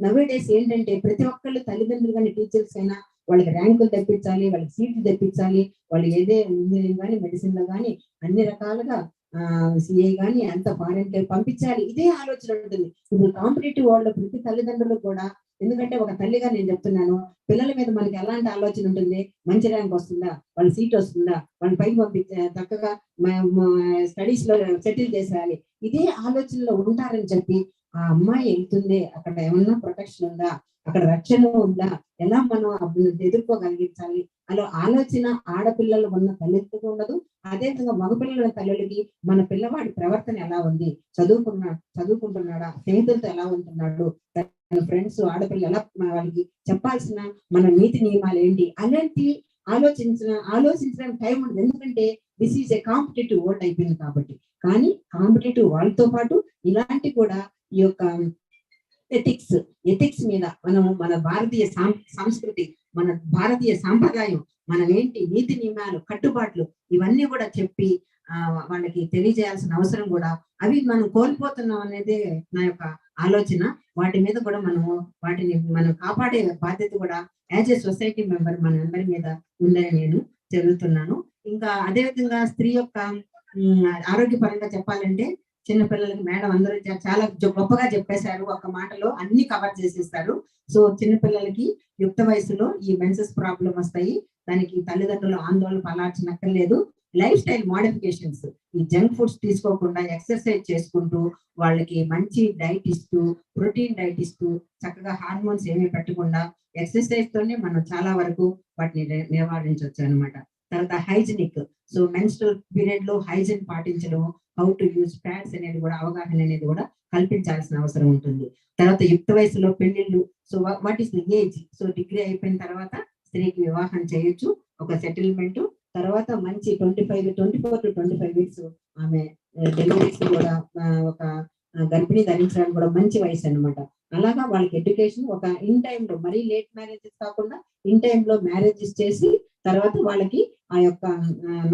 నౌడేస్ ఏంటంటే ప్రతి ఒక్కళ్ళు తల్లిదండ్రులు కానీ టీచర్స్ అయినా వాళ్ళకి ర్యాంకులు తెప్పించాలి, వాళ్ళకి సీట్లు తెప్పించాలి, వాళ్ళు ఏదే ఇంజనీరింగ్ కానీ మెడిసిన్ లో కానీ అన్ని రకాలుగా సిఏ కానీ అంత ఫారెన్ కి పంపించాలి, ఇదే ఆలోచన ఉంటుంది. ఇప్పుడు కాంపిటేటివ్ వరల్డ్ ప్రతి తల్లిదండ్రులు కూడా, ఎందుకంటే ఒక తల్లిగా నేను చెప్తున్నాను, పిల్లల మీద మనకి ఎలాంటి ఆలోచన ఉంటుంది, మంచి ర్యాంక్ వస్తుందా, వాళ్ళ సీట్ వస్తుందా, వాళ్ళని పైకి పంపించే చక్కగా స్టడీస్ లో సెటిల్ చేసేయాలి, ఇదే ఆలోచనలో ఉంటారని చెప్పి ఆ అమ్మాయి వెళ్తుంది, అక్కడ ఏమన్నా ప్రొటెక్షన్ ఉందా, అక్కడ రక్షణ ఉందా, ఎలా మనం ఎదుర్కోగలిగించాలి అలా ఆలోచన ఆడపిల్లలు ఉన్న తల్లికి ఉండదు. అదేవిధంగా మగపిల్లల తల్లులకి మన పిల్లవాడి ప్రవర్తన ఎలా ఉంది, చదువుకుంటున్నాడా, స్నేహితులతో ఎలా ఉంటున్నాడు, ఫ్రెండ్స్ ఆడపిల్ల ఎలా, వాళ్ళకి చెప్పాల్సిన మన నీతి నియమాలు ఏంటి, అలాంటి ఆలోచించడానికి టైం ఉండదు. ఎందుకంటే this is a competitive world అయిపోయింది కాబట్టి. కానీ కాంపిటేటివ్ వాళ్ళతో పాటు ఇలాంటి కూడా ఈ యొక్క ఎథిక్స్ మీద మనము మన భారతీయ సంస్కృతి, మన భారతీయ సాంప్రదాయం, మనం ఏంటి నీతి నియమాలు, కట్టుబాట్లు ఇవన్నీ కూడా చెప్పి వాళ్ళకి తెలియజేయాల్సిన అవసరం కూడా, అవి మనం కోల్పోతున్నాం అనేది నా యొక్క ఆలోచన. వాటి మీద కూడా వాటిని మనం కాపాడే బాధ్యత కూడా యాజ్ ఏ సొసైటీ మెంబర్ మన అందరి మీద ఉందని నేను చదువుతున్నాను. ఇంకా అదే విధంగా స్త్రీ యొక్క ఆరోగ్యపరంగా చెప్పాలంటే, చిన్నపిల్లలకి మేడం అందరూ చాలా గొప్పగా చెప్పేశారు, ఒక మాటలో అన్ని కవర్ చేసేస్తారు. సో చిన్నపిల్లలకి యుక్త వయసులో ఈ మెన్సెస్ ప్రాబ్లం వస్తాయి, దానికి తల్లిదండ్రులు ఆందోళన పడాల్సినక్కర్లేదు. లైఫ్ స్టైల్ మోడిఫికేషన్స్, ఈ జంక్ ఫుడ్స్ తీసుకోకుండా ఎక్సర్సైజ్ చేసుకుంటూ వాళ్ళకి మంచి డైట్ ఇస్తూ, ప్రోటీన్ డైట్ ఇస్తూ, చక్కగా హార్మోన్స్ ఏమీ పెట్టకుండా ఎక్సర్సైజ్ తోనే మనం చాలా వరకు వాటిని నివారించవచ్చు అనమాట. తర్వాత హైజినిక్, సో మెన్స్ట్రువల్ పీరియడ్ లో హైజిన్ పాటించడం, హౌ టు యూజ్ ప్యాడ్స్ అనేది కూడా అవగాహన అనేది కూడా కల్పించాల్సిన అవసరం ఉంటుంది. తర్వాత యుక్త వయసులో పెళ్లిళ్ళు, so what is the age, so degree అయిపోయిన తర్వాత స్త్రీకి వివాహం చేయొచ్చు, ఒక సెటిల్మెంట్ తర్వాత మంచి 24 to 25 వీక్స్ ఆమె డెలివరీస్ కూడా ఒక గర్భిణి ధరించడానికి కూడా మంచి వయసు అనమాట. అలాగా వాళ్ళకి ఎడ్యుకేషన్ ఒక ఇన్ టైమ్ లో, మరీ లేట్ మ్యారేజెస్ కాకుండా ఇన్ టైమ్ లో మ్యారేజెస్ చేసి తర్వాత వాళ్ళకి ఆ యొక్క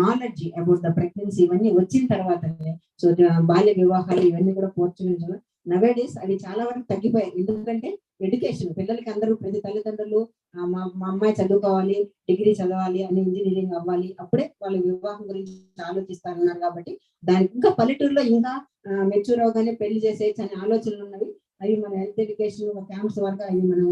నాలెడ్జ్ అబౌట్ ద ప్రెగ్నెన్సీ ఇవన్నీ వచ్చిన తర్వాతనే, సో బాల్య వివాహాలు ఇవన్నీ కూడా ప్రోత్సహించాలి. నవేడేస్ అవి చాలా వరకు తగ్గిపోయాయి. ఎందుకంటే ఎడ్యుకేషన్ పిల్లలకి అందరూ, ప్రతి తల్లిదండ్రులు మా అమ్మాయి చదువుకోవాలి, డిగ్రీ చదవాలి అని, ఇంజనీరింగ్ అవ్వాలి, అప్పుడే వాళ్ళ వివాహం గురించి ఆలోచిస్తారన్నారు. కాబట్టి దానికి ఇంకా పల్లెటూరులో ఇంకా మెచ్యూర్ అవగానే పెళ్లి చేసేయచ్చు అనే ఆలోచనలు ఉన్నవి. అవి మన హెల్త్ ఎడ్యుకేషన్ క్యాంప్స్ వరకు అవి మనం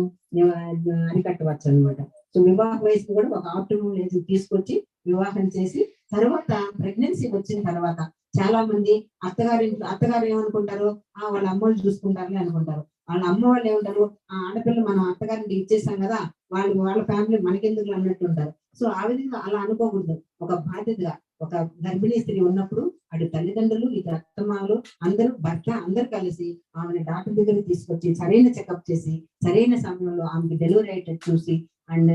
అరికట్టవచ్చు అనమాట. సో వివాహ వయసు కూడా ఒక ఆప్టిమమ్ ఏజ్ తీసుకొచ్చి వివాహం చేసి తర్వాత ప్రెగ్నెన్సీ వచ్చిన తర్వాత చాలా మంది అత్తగారు ఏమనుకుంటారు, వాళ్ళ అమ్మలు చూసుకుంటారని అనుకుంటారు. వాళ్ళ అమ్మ వాళ్ళు ఏమంటారు, ఆ ఆడపిల్ల మనం అత్తగారికి ఇచ్చేసాం కదా, వాళ్ళ ఫ్యామిలీ మనకెందుకు అన్నట్టు ఉంటారు. సో ఆ విధంగా అలా అనుకోకూడదు. ఒక బాధ్యతగా ఒక గర్భిణీ స్త్రీ ఉన్నప్పుడు అటు తల్లిదండ్రులు, ఇటు అత్తమామలు, అందరూ భర్త అందరూ కలిసి ఆమెను డాక్టర్ దగ్గరికి తీసుకొచ్చి సరైన చెకప్ చేసి సరైన సమయంలో ఆమెకి డెలివరీ అయ్యేటట్టు చూసి and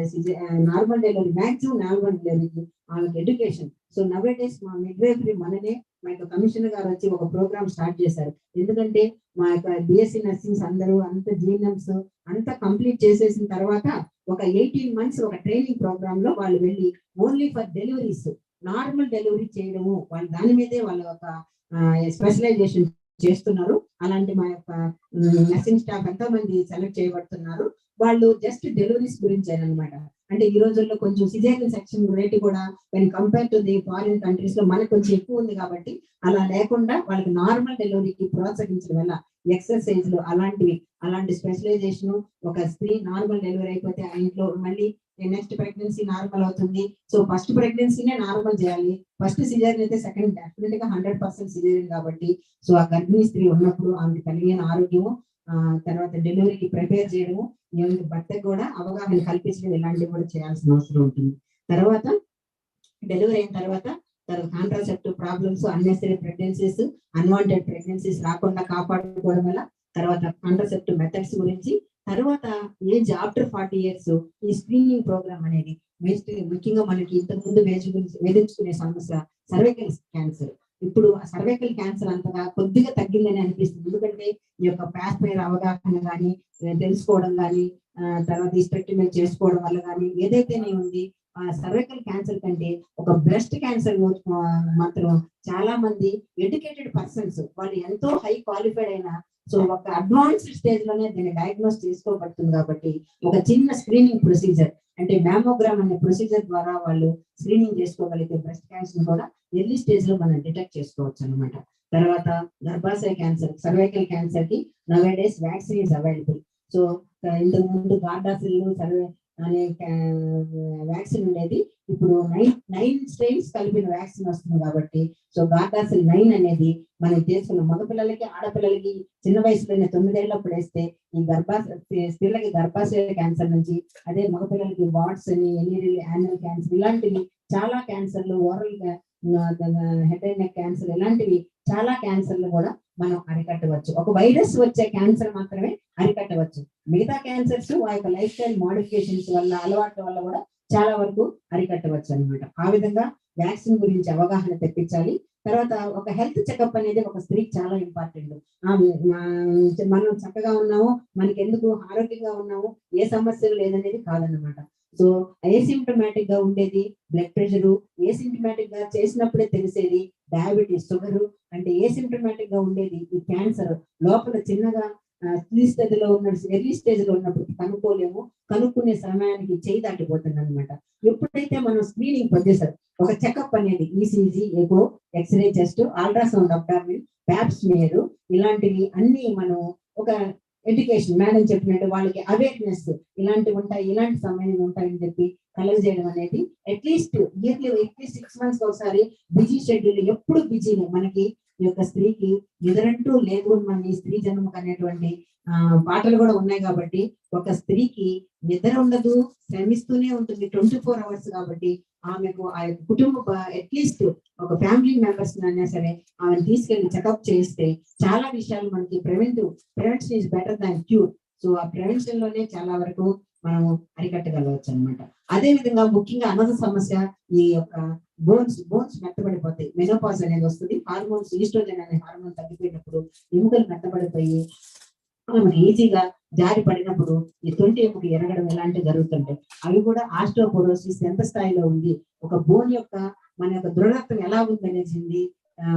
normal delivery, maximum normal డెలివరీకి ఆమెకి ఎడ్యుకేషన్. సో నవ్ డేస్ మా మిడ్వైఫరీ మననే మా యొక్క కమిషనర్ గారు వచ్చి ఒక ప్రోగ్రామ్ స్టార్ట్ చేశారు. ఎందుకంటే మా యొక్క బిఎస్సి నర్సింగ్స్ అందరూ అంత జిఎన్ఎంస్ అంతా కంప్లీట్ చేసేసిన తర్వాత ఒక 18 months ఒక ట్రైనింగ్ ప్రోగ్రామ్ లో వాళ్ళు వెళ్ళి only for deliveries, normal delivery చేయడము, వాళ్ళు దాని మీదే వాళ్ళ ఒక స్పెషలైజేషన్ చేస్తున్నారు. అలాంటి మా యొక్క నర్సింగ్ స్టాఫ్ ఎంతో మంది సెలెక్ట్ చేయబడుతున్నారు. వాళ్ళు జస్ట్ డెలివరీస్ గురించి అనమాట. అంటే ఈ రోజుల్లో కొంచెం సిజేరియన్ సెక్షన్ రేట్ కూడా when compare to the foreign countries లో మనకు కొంచెం ఎక్కువ ఉంది కాబట్టి అలా లేకుండా వాళ్ళకి నార్మల్ డెలివరీకి ప్రోత్సహించడం వల్ల ఎక్సర్సైజ్లు అలాంటి స్పెషలైజేషన్. ఒక స్త్రీ నార్మల్ డెలివరీ అయిపోతే ఆ ఇంట్లో మళ్ళీ నెక్స్ట్ ప్రెగ్నెన్సీ నార్మల్ అవుతుంది. సో ఫస్ట్ ప్రెగ్నెన్సీనే నార్మల్ చేయాలి. ఫస్ట్ సిజేరియన్ అయితే సెకండ్ డెఫినెట్ గా 100% సిజేరియన్ కాబట్టి సో ఆ గర్భిణీ స్త్రీ ఉన్నప్పుడు ఆమెకి కలిగిన ఆరోగ్యము, తర్వాత డెలివరీకి ప్రిపేర్ చేయడము, భర్తకు కూడా అవగాహన కల్పించడం, ఇలాంటివి కూడా చేయాల్సిన అవసరం ఉంటుంది. తర్వాత డెలివరీ అయిన తర్వాత contraceptive problems, unnecessary pregnancies, unwanted pregnancies రాకుండా కాపాడుకోవడం వల్ల, తర్వాత కాంట్రాసెప్టివ్ మెథడ్స్ గురించి, తర్వాత ఏజ్ ఆఫ్టర్ 40 years ఈ స్క్రీనింగ్ ప్రోగ్రామ్ అనేది ముఖ్యంగా మనకి ఇంతకు ముందు వేధించుకునే సమస్య సర్వైకల్ క్యాన్సర్. ఇప్పుడు సర్వైకల్ క్యాన్సర్ అంతగా కొద్దిగా తగ్గిందని అనిపిస్తుంది. ఎందుకంటే ఈ యొక్క ప్యాస్ పైన అవగాహన కానీ తెలుసుకోవడం కానీ, తర్వాత హిస్టెక్టమీ చేసుకోవడం వల్ల కానీ ఏదైతేనే ఉంది, సర్వైకల్ క్యాన్సర్ కంటే ఒక బ్రెస్ట్ క్యాన్సర్ మాత్రం చాలా మంది ఎడ్యుకేటెడ్ పర్సన్స్ వాళ్ళు ఎంతో హై క్వాలిఫైడ్ అయినా సో ఒక అడ్వాన్స్డ్ స్టేజ్ లోనే దీన్ని డయాగ్నోస్ చేసుకోబడుతుంది. కాబట్టి ఒక చిన్న స్క్రీనింగ్ ప్రొసీజర్ అంటే మ్యామోగ్రామ్ అనే ప్రొసీజర్ ద్వారా వాళ్ళు స్క్రీనింగ్ చేసుకోగలిగితే బ్రెస్ట్ క్యాన్సర్ కూడా ఎర్లీ స్టేజ్ లో మనం డిటెక్ట్ చేసుకోవచ్చు అనమాట. తర్వాత గర్భాశయ క్యాన్సర్, సర్వైకల్ క్యాన్సర్ కి now days vaccine is available. So ఇంతకు ముందు గార్డాసిల్ అనే వ్యాక్సిన్ ఉండేది, ఇప్పుడు 9 strains కలిపిన వ్యాక్సిన్ వస్తుంది. కాబట్టి సో గార్డాసిల్ 9 అనేది మనం తీసుకున్న మగపిల్లలకి ఆడపిల్లలకి చిన్న వయసులోనే 9 ఏళ్ళప్పుడు వేస్తే ఈ స్త్రీలకి గర్భాశయ క్యాన్సర్ నుంచి, అదే మగపిల్లలకి వాట్స్ అని, యాన్యువల్ క్యాన్సర్, ఇలాంటివి చాలా క్యాన్సర్లు, oral head and neck cancer, ఇలాంటివి చాలా క్యాన్సర్లు కూడా మనం అరికట్టవచ్చు. ఒక వైరస్ వచ్చే క్యాన్సర్ మాత్రమే అరికట్టవచ్చు. మిగతా క్యాన్సర్స్ ఆ యొక్క లైఫ్ స్టైల్ మోడిఫికేషన్స్ వల్ల, అలవాట్ల వల్ల కూడా చాలా వరకు అరికట్టవచ్చు అనమాట. ఆ విధంగా వ్యాక్సిన్ గురించి అవగాహన తెప్పించాలి. తర్వాత ఒక హెల్త్ చెకప్ అనేది ఒక స్త్రీకి చాలా ఇంపార్టెంట్. మనం చక్కగా ఉన్నాము, మనకి ఎందుకు ఆరోగ్యంగా ఉన్నాము, ఏ సమస్యలు లేదనేది కాదన్నమాట. సో ఏసిమ్టమాటిక్ గా ఉండేది బ్లడ్ ప్రెషరు, ఏసిమ్టమాటిక్ గా చేసినప్పుడే తెలిసేది డయాబెటీస్, షుగరు. అంటే ఏసిమ్టమాటిక్ గా ఉండేది ఈ క్యాన్సర్ లోపల చిన్నగా స్థితిలో ఉన్న ఎర్లీ స్టేజ్ లో ఉన్నప్పుడు కనుక్కోలేము, కనుక్కునే సమయానికి చేయి దాటిపోతుంది అనమాట. ఎప్పుడైతే మనం స్క్రీనింగ్ ప్రొసీజర్ ఒక చెకప్ అనేది ECG, echo, x-ray chest, ultrasound abdomen, pap smear, ఇలాంటివి అన్ని మనం ఒక ఎడ్యుకేషన్ మేడం చెప్పినట్టు వాళ్ళకి అవేర్నెస్ ఇలాంటివి ఉంటాయి, ఇలాంటి సమయం ఉంటాయని చెప్పి కలెక్ట్ చేయడం అనేది అట్లీస్ట్ ఇయర్లీ 6 months ఒకసారి. బిజీ షెడ్యూల్ ఎప్పుడు బిజీనే మనకి. ఈ యొక్క స్త్రీకి నిద్రంటూ లేదు, మన స్త్రీ జన్మకు అనేటువంటి పాటలు కూడా ఉన్నాయి. కాబట్టి ఒక స్త్రీకి నిద్ర ఉండదు, శ్రమిస్తూనే ఉంటుంది 24 hours. కాబట్టి ఆమెకు ఆ యొక్క కుటుంబ అట్లీస్ట్ ఒక ఫ్యామిలీ మెంబర్స్ అయినా సరే ఆమెను తీసుకెళ్లి చెకప్ చేస్తే చాలా విషయాలు మనకి prevention is better than cure. So ఆ ప్రివెన్షన్ లోనే చాలా వరకు మనము అరికట్టగలవచ్చు అనమాట. అదే విధంగా ముఖ్యంగా అనద సమస్య, ఈ యొక్క బోన్స్ మెత్తబడిపోతాయి. మెనోపాజ్ అనేది వస్తుంది, హార్మోన్స్, ఈస్ట్రోజన్ అనే హార్మోన్ తగ్గిపోయినప్పుడు ఎముకలు మెత్తబడిపోయి మనకి ఈజీగా జారి పడినప్పుడు ఈ తొంటి ఎముక ఎరగడం ఇలాంటివి జరుగుతుంటాయి. అవి కూడా ఆస్టియోపోరోసిస్ ఎంత స్థాయిలో ఉంది, ఒక బోన్ యొక్క మన యొక్క దృఢత్వం ఎలా ఉంది అనేది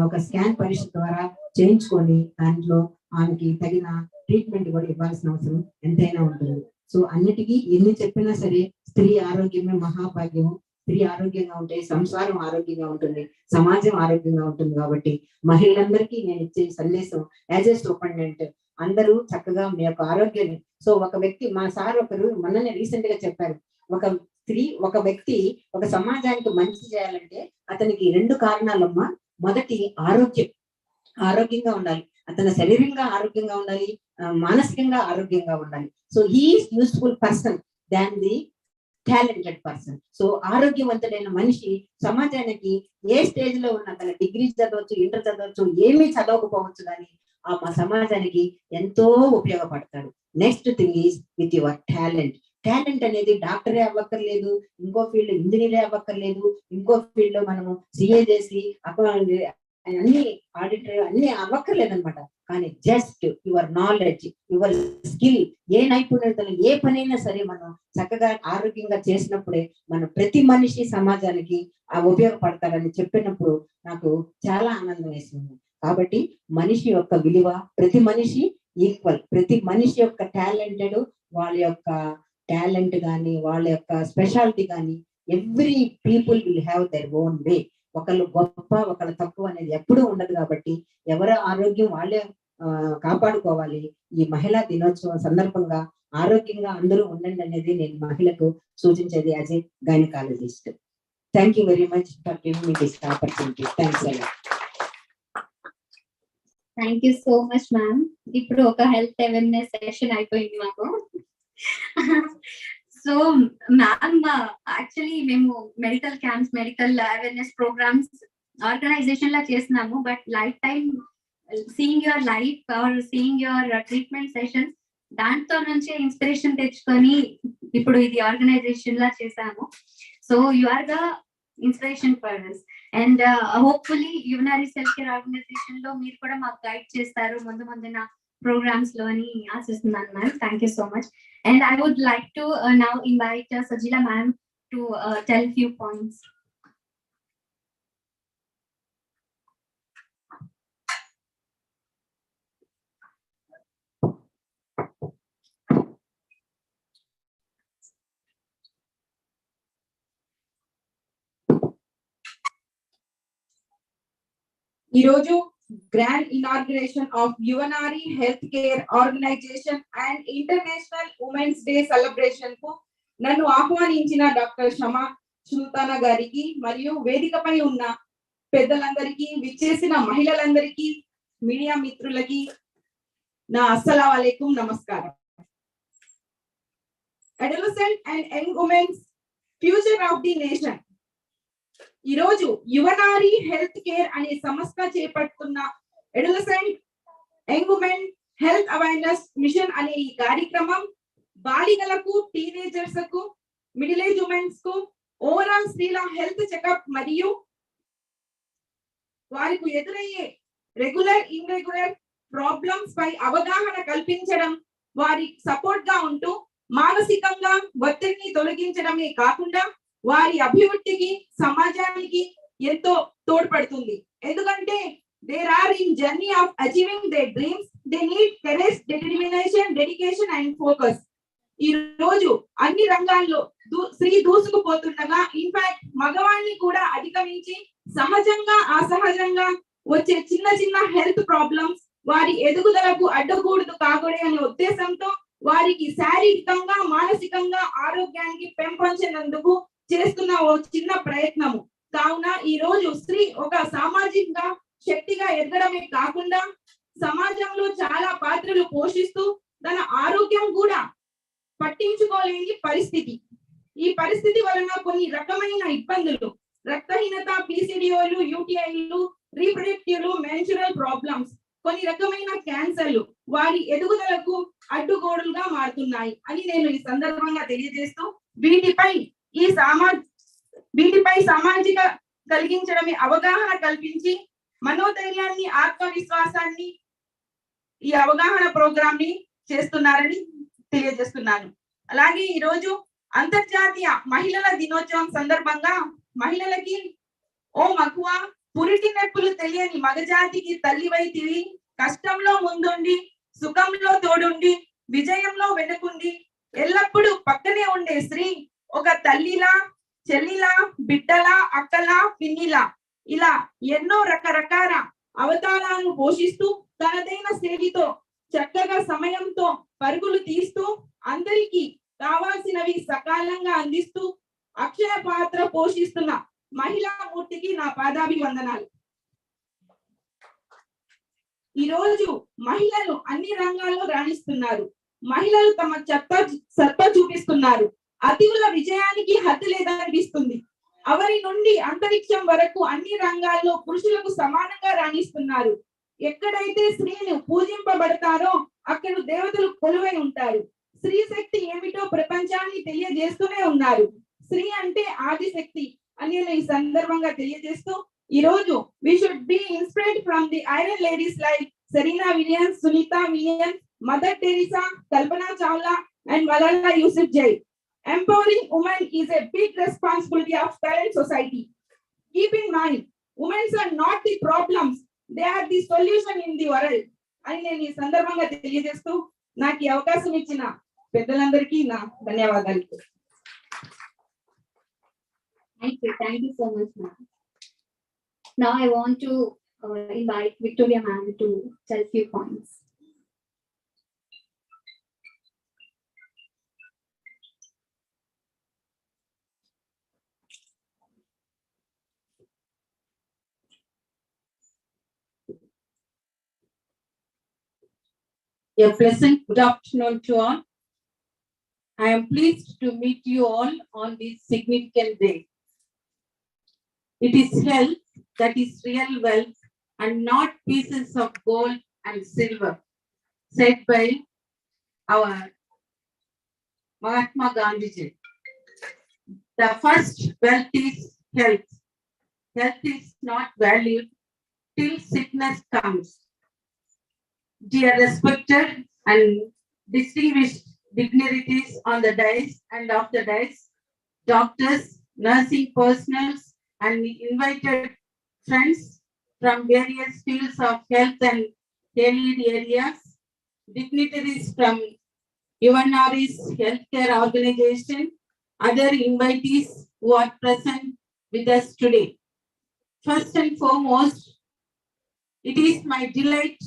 ఒక స్కాన్ పరీక్ష ద్వారా చేయించుకొని దాంట్లో ఆమెకి తగిన ట్రీట్మెంట్ కూడా ఇవ్వాల్సిన అవసరం ఎంతైనా ఉంటుంది. సో అన్నిటికీ ఎన్ని చెప్పినా సరే స్త్రీ ఆరోగ్యమే మహాభాగ్యము. స్త్రీ ఆరోగ్యంగా ఉంటే సంసారం ఆరోగ్యంగా ఉంటుంది, సమాజం ఆరోగ్యంగా ఉంటుంది. కాబట్టి మహిళలందరికీ నేను ఇచ్చే సందేశం యాజ్ ఏ సూపరింటెండెంట్, అందరూ చక్కగా మీ యొక్క ఆరోగ్యాన్ని. సో ఒక వ్యక్తి, మా సార్ ఒకరు మొన్ననే రీసెంట్ గా చెప్పారు, ఒక వ్యక్తి ఒక సమాజానికి మంచి చేయాలంటే అతనికి 2 కారణాలమ్మా. మొదటి ఆరోగ్యంగా ఉండాలి. అతను శారీరకంగా ఆరోగ్యంగా ఉండాలి, మానసికంగా ఆరోగ్యంగా ఉండాలి. So he is useful person than the talented person. So ఆరోగ్యవంతుడైన మనిషి సమాజానికి ఏ స్టేజ్ లో ఉన్న తన డిగ్రీ చదవచ్చు, ఇంటర్ చదవచ్చు, ఏమీ చదవకపోవచ్చు, కానీ మా సమాజానికి ఎంతో ఉపయోగపడతాడు. Next thing is with your talent. Talent అనేది డాక్టరే అవ్వక్కర్లేదు, ఇంకో ఫీల్డ్ ఇంజనీరే అవ్వక్కర్లేదు, ఇంకో ఫీల్డ్ లో మనము సిఏ చేసి అన్ని ఆడిటర్ అన్ని అవ్వక్కర్లేదు అనమాట. కానీ just your knowledge, your skill, ఏ నైపుణ్యతలు ఏ పనైనా సరే మనం చక్కగా ఆరోగ్యంగా చేసినప్పుడే మన ప్రతి మనిషి సమాజానికి ఉపయోగపడతారని చెప్పినప్పుడు నాకు చాలా ఆనందం వేసింది. కాబట్టి మనిషి యొక్క విలువ, ప్రతి మనిషి ఈక్వల్, ప్రతి మనిషి యొక్క టాలెంటెడ్, వాళ్ళ యొక్క టాలెంట్ కానీ వాళ్ళ యొక్క స్పెషాలిటీ కానీ every people will have their own way. ఒకళ్ళు గొప్ప ఒకళ్ళు తక్కువ అనేది ఎప్పుడూ ఉండదు. కాబట్టి ఎవరి ఆరోగ్యం వాళ్ళే కాపాడుకోవాలి. ఈ మహిళా దినోత్సవం సందర్భంగా ఆరోగ్యంగా అందరూ ఉండండి అనేది నేను మహిళకు సూచించేది as a gynaecologist. Thank you very much for giving me this opportunity. Thanks అలా. Thank you so much ma'am. ఇప్పుడు ఒక హెల్త్ అవేర్నెస్ సెషన్ అయిపోయింది మాకు. సో మ్యామ్, యాక్చువల్లీ మేము medical camps, medical awareness programmes organisation లా చేస్తున్నాము. But life time seeing your life or seeing your treatment sessions, దాంతో నుంచే ఇన్స్పిరేషన్ తెచ్చుకొని ఇప్పుడు ఇది ఆర్గనైజేషన్ లా చేసాము. So you are the inspiration for us. And hopefully యువనారిస్ health care organisation లో మీరు కూడా మాకు గైడ్ చేస్తారు ముందున ప్రోగ్రామ్స్ లో అని ఆశిస్తున్నాను ma'am. Thank you so much. And I would like to now invite Sajila ma'am to tell few points. ఈరోజు grand inauguration of Yuvanari health care organisation and international women's day celebration కు నన్ను ఆహ్వానించిన doctor Shama Sultana గారికి మరియు వేదికపై ఉన్న పెద్దలందరికీ, విచ్చేసిన మహిళలందరికీ, మీడియా మిత్రులకి నా అస్సలాము అలైకుం, నమస్కారం. Adolescent and young women's future of the nation. ఈరోజు యువనారి హెల్త్ కేర్ అనే సంస్థ చేపడుతున్న adolescent young women health awareness mission అనే ఈ కార్యక్రమం బాలికలకు, టీనేజర్స్ కు, మిడిల్ ఏజ్ ఉమెన్స్ కు ఓవరాల్ స్త్రీల హెల్త్ చెకప్ మరియు వారికి ఎదురయ్యే రెగ్యులర్, ఇర్రెగ్యులర్ ప్రాబ్లమ్స్ పై అవగాహన కల్పించడం, వారి సపోర్ట్ గా ఉంటూ మానసికంగా ఒత్తిడిని తొలగించడమే కాకుండా వారి అభివృద్ధికి, సమాజానికి ఎంతో తోడ్పడుతుంది. ఎందుకంటే there are in journey of achieving their dreams, they need courage, determination, dedication and focus. ఈ రోజు అన్ని రంగాల్లో స్త్రీ దూసుకుపోతుండగా ఇన్ఫాక్ట్ మగవాణ్ణి కూడా అధిగమించి సహజంగా, అసహజంగా వచ్చే చిన్న చిన్న హెల్త్ ప్రాబ్లమ్స్ వారి ఎదుగుదలకు అడ్డకూడదు కాకూడదు అనే ఉద్దేశంతో వారికి శారీరకంగా, మానసికంగా ఆరోగ్యానికి పెంపొందినందుకు చేస్తున్న ఓ చిన్న ప్రయత్నము. కావున ఈ రోజు స్త్రీ ఒక సామాజిక శక్తిగా ఎదగడమే కాకుండా సమాజంలో చాలా పాత్రలు పోషిస్తూ తన ఆరోగ్యం కూడా పట్టించుకోలేని పరిస్థితి. ఈ పరిస్థితి వలన కొన్ని రకమైన ఇబ్బందులు, రక్తహీనత, పీసీడీఓలు, యూటీఐలు, రీప్రొడక్టివ్, మెన్సురల్ ప్రాబ్లమ్స్, కొన్ని రకమైన క్యాన్సర్లు వారి ఎదుగుదలకు అడ్డుగోడలుగా మారుతున్నాయి అని నేను ఈ సందర్భంగా తెలియజేస్తూ వీటిపై సామాజిక కలిగించడమే అవగాహన కల్పించి మనోధైర్యాన్ని, ఆత్మవిశ్వాసాన్ని ఈ అవగాహన ప్రోగ్రామ్ ని చేస్తున్నారని తెలియజేస్తున్నాను. అలాగే ఈ రోజు అంతర్జాతీయ మహిళల దినోత్సవం సందర్భంగా మహిళలకి ఓ మక్కువ, పురిటి నొప్పులు తెలియని మగజాతికి తల్లివైతివి, కష్టంలో ముందుండి, సుఖంలో తోడుండి, విజయంలో వెనుకుండి, ఎల్లప్పుడూ పక్కనే ఉండే స్త్రీ ఒక తల్లిలా, చెల్లిలా, బిడ్డలా, అక్కలా, పిన్నిలా ఇలా ఎన్నో రకరకాల అవతారాలను పోషిస్తూ తనదైన శైలితో చక్కగా సమయంతో పరుగులు తీస్తూ అందరికీ కావాల్సినవి సకాలంగా అందిస్తూ అక్షయ పాత్ర పోషిస్తున్న మహిళా మూర్తికి నా పాదాభివందనాలు. ఈ రోజు మహిళలు అన్ని రంగాల్లో రాణిస్తున్నారు. మహిళలు తమ సత్తా చూపిస్తున్నారు. అతివుల విజయానికి హద్దు లేదనిపిస్తుంది. అవరి నుండి అంతరిక్షం వరకు అన్ని రంగాల్లో పురుషులకు సమానంగా రాణిస్తున్నారు. ఎక్కడైతే స్త్రీలు పూజింపబడతారో అక్కడ దేవతలు కొలువై ఉంటారు. స్త్రీ శక్తి ఏమిటో ప్రపంచానికి తెలియజేస్తూనే ఉన్నారు. స్త్రీ అంటే ఆదిశక్తి అని నేను ఈ సందర్భంగా తెలియజేస్తూ ఈ రోజు we should be inspired from the iron ladies like Serena Williams, Sunita Williams, Mother Teresa, Kalpana Chawla and Malala Yousafzai. Empowering women is a big responsibility of current society. Keep in mind, women are not the problems, they are the solution in the world. అని నేను ఈ సందర్భంగా తెలియజేస్తూ నాకు ఈ అవకాశం ఇచ్చిన పెద్దలందరికీ నా ధన్యవాదాలు. Thank you so much, ma'am. Now I want to invite Victoria ma'am to tell few points. A pleasant good afternoon to all. I am pleased to meet you all on this significant day. It is health that is real wealth and not pieces of gold and silver, said by our Mahatma Gandhi. The first wealth is health. Health is not valued till sickness comes. Dear respected and distinguished dignitaries on the dais and off the dais, doctors, nursing personnel, and invited friends from various fields of health and allied areas, dignitaries from Yuvanaris healthcare organization, other invitees who are present with us today. First and foremost, it is my delight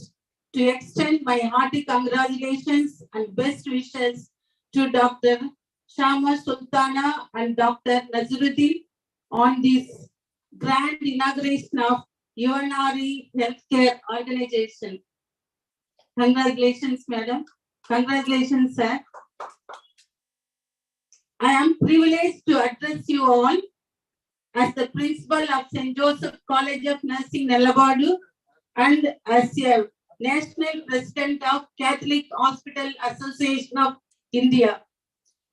to extend my hearty congratulations and best wishes to Dr. Shama Sultana and Dr. Nazaruddin on this grand inauguration of Yuvanaris Healthcare Organization. Congratulations, madam. Congratulations, sir. I am privileged to address you all as the principal of St. Joseph College of Nursing, Nellabadu, and as a national president of Catholic Hospital Association of India.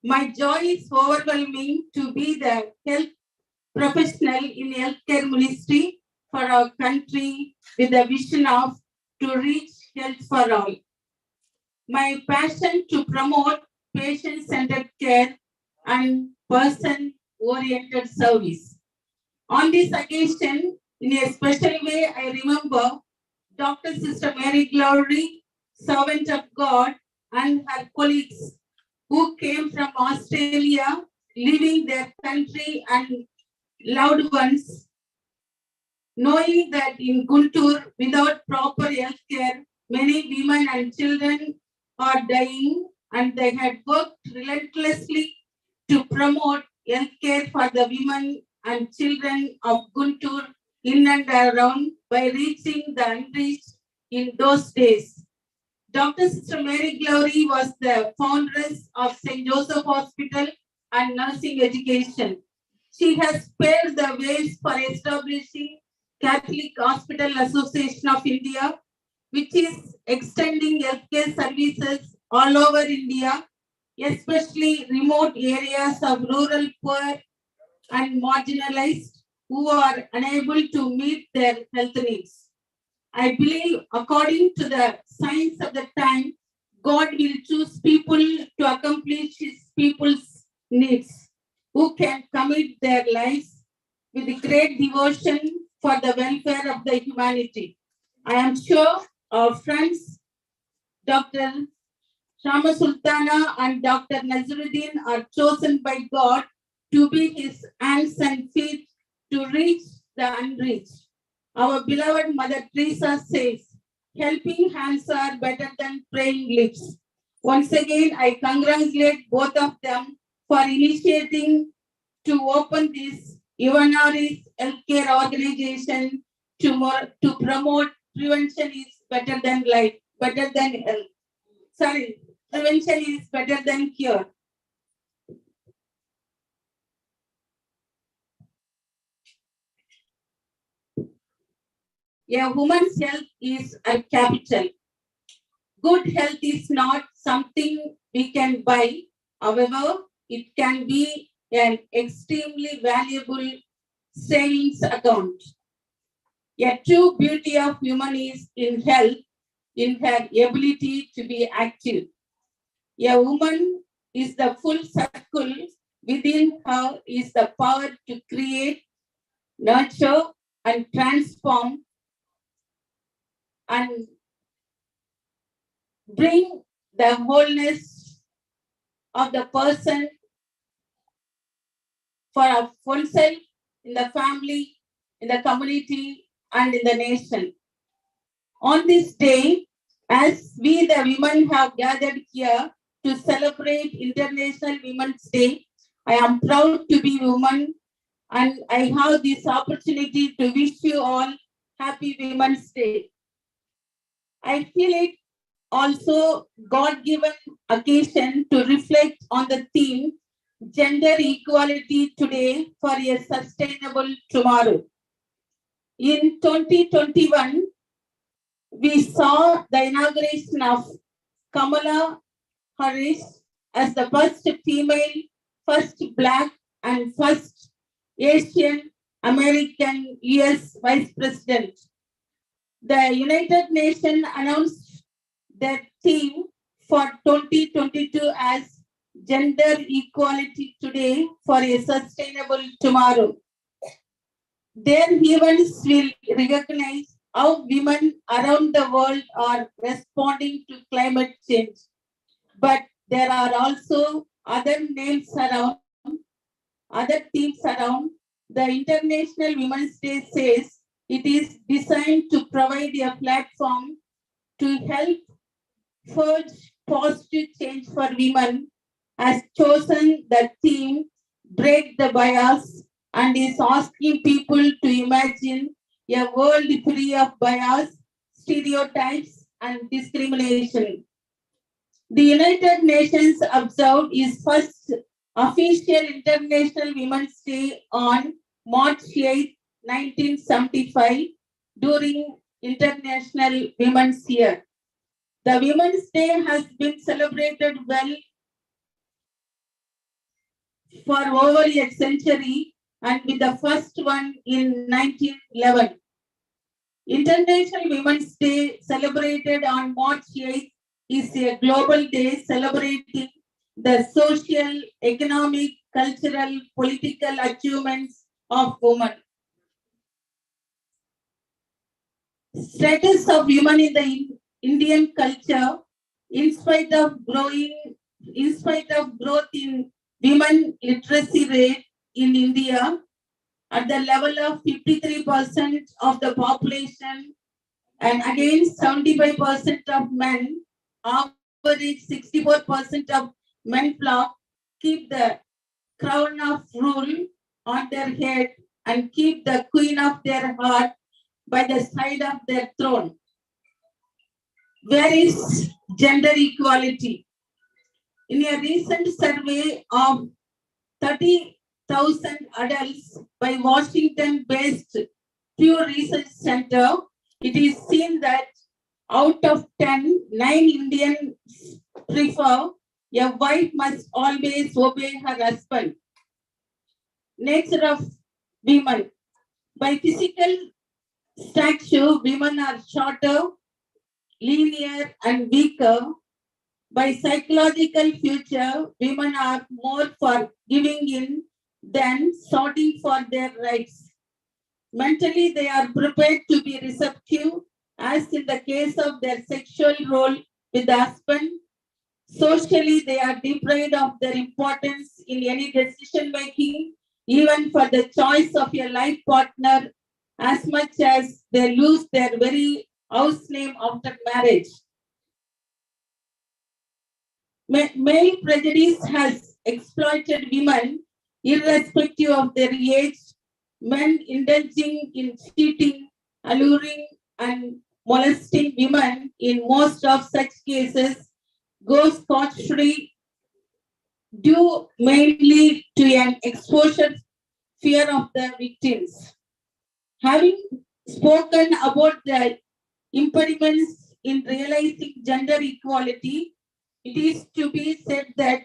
My joy is overwhelming to be the health professional in healthcare ministry for our country with the vision of to reach health for all. My passion to promote patient-centered care and person-oriented service. On this occasion, in a special way, I remember Dr. Sister Mary Glory, servant of God, and her colleagues who came from Australia, leaving their country and loved ones, knowing that in Guntur, without proper health care, many women and children are dying, and they had worked relentlessly to promote health care for the women and children of Guntur in and around by reaching the unreached in those days. Dr. Sister Mary Glory was the foundress of St. Joseph Hospital and Nursing Education. She has paved the ways for establishing Catholic Hospital Association of India, which is extending healthcare services all over India, especially remote areas of rural poor and marginalized who are unable to meet their health needs. I believe, according to the science of the time, God will choose people to accomplish His people's needs, who can commit their lives with great devotion for the welfare of the humanity. I am sure our friends, Dr. Shama Sultana and Dr. Nazaruddin, are chosen by God to be His hands and feet to reach the unreached. Our beloved Mother Teresa says, helping hands are better than praying lips. Once again, I congratulate both of them for initiating to open this Yuvanaris healthcare organization to promote prevention is better than life, better than health. Sorry, prevention is better than cure. A woman's health is a capital. Good health is not something we can buy. However, it can be an extremely valuable savings account. A true beauty of woman is in health, in her ability to be active. A woman is the full circle. Within her is the power to create, nurture, and transform and bring the wholeness of the person for oneself, in the family, in the community, and in the nation. On this day, as we the women have gathered here to celebrate International Women's Day, I am proud to be woman and I have this opportunity to wish you all happy Women's Day. I feel it also God-given occasion to reflect on the theme gender equality today for a sustainable tomorrow. In 2021, we saw the inauguration of Kamala Harris as the first female, first Black, and first Asian American US Vice President. The United Nations announced their theme for 2022 as Gender Equality Today for a Sustainable Tomorrow. Their events will recognize how women around the world are responding to climate change. But there are also other themes around. The International Women's Day says it is designed to provide a platform to help forge positive change for women, has chosen the theme Break the Bias and is asking people to imagine a world free of bias, stereotypes, and discrimination. The United Nations observed its first official International Women's Day on March 8, 1975, during International Women's Year. The Women's Day has been celebrated well for over a century, and with the first one in 1911. International Women's Day, celebrated on March 8, is a global day celebrating the social, economic, cultural, political achievements of women. Status of women in the Indian culture, in spite of growth in women literacy rate in India at the level of 53% of the population and against 75% of men, average 64% of men flock, keep the crown of rule on their head and keep the queen of their heart by the side of their throne. Where is gender equality? In a recent survey of 30,000 adults by Washington-based Pew Research Center, it is seen that out of 10, 9 Indians prefer a wife must always obey her husband. Nature of women. By physical stature, women are shorter, linear, and weaker. By psychological future, women are more for giving in than sorting for their rights. Mentally, they are prepared to be receptive, as in the case of their sexual role with the husband. Socially, they are deprived of their importance in any decision making, even for the choice of a life partner, as much as they lose their very house name after marriage. Male prejudice has exploited women irrespective of their age, men indulging in cheating, alluring, and molesting women in most of such cases go scot-free due mainly to an exposure fear of the victims. Having spoken about the impediments in realizing gender equality, it is to be said that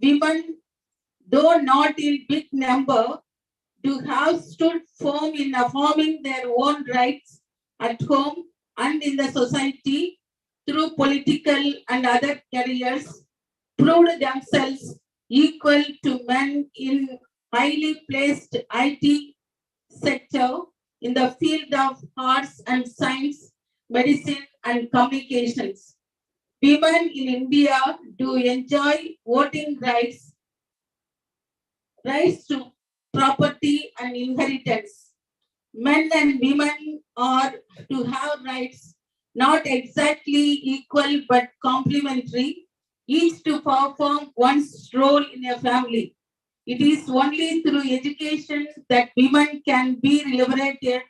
women, though not in big number, do have stood firm in affirming their own rights at home and in the society through political and other careers, proved themselves equal to men in highly placed IT sector in the field of arts and science, medicine and communications. Women in India do enjoy voting rights, rights to property and inheritance. Men and women are to have rights not exactly equal but complementary, each to perform one's role in a family. It is only through education that women can be liberated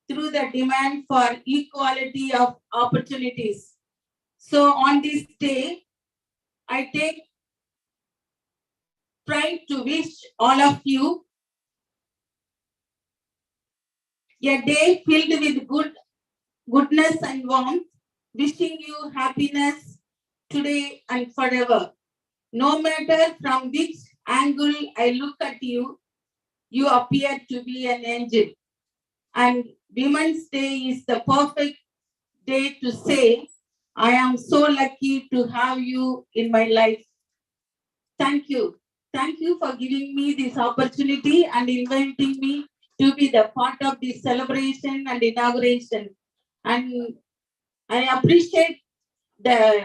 through the demand for equality of opportunities. So on this day, I take pride to wish all of you a day filled with goodness and warmth, wishing you happiness today and forever. No matter from which angle I look at you, you appear to be an angel. And Women's Day is the perfect day to say, I am so lucky to have you in my life. Thank you. Thank you for giving me this opportunity and inviting me to be the part of this celebration and inauguration. And I appreciate the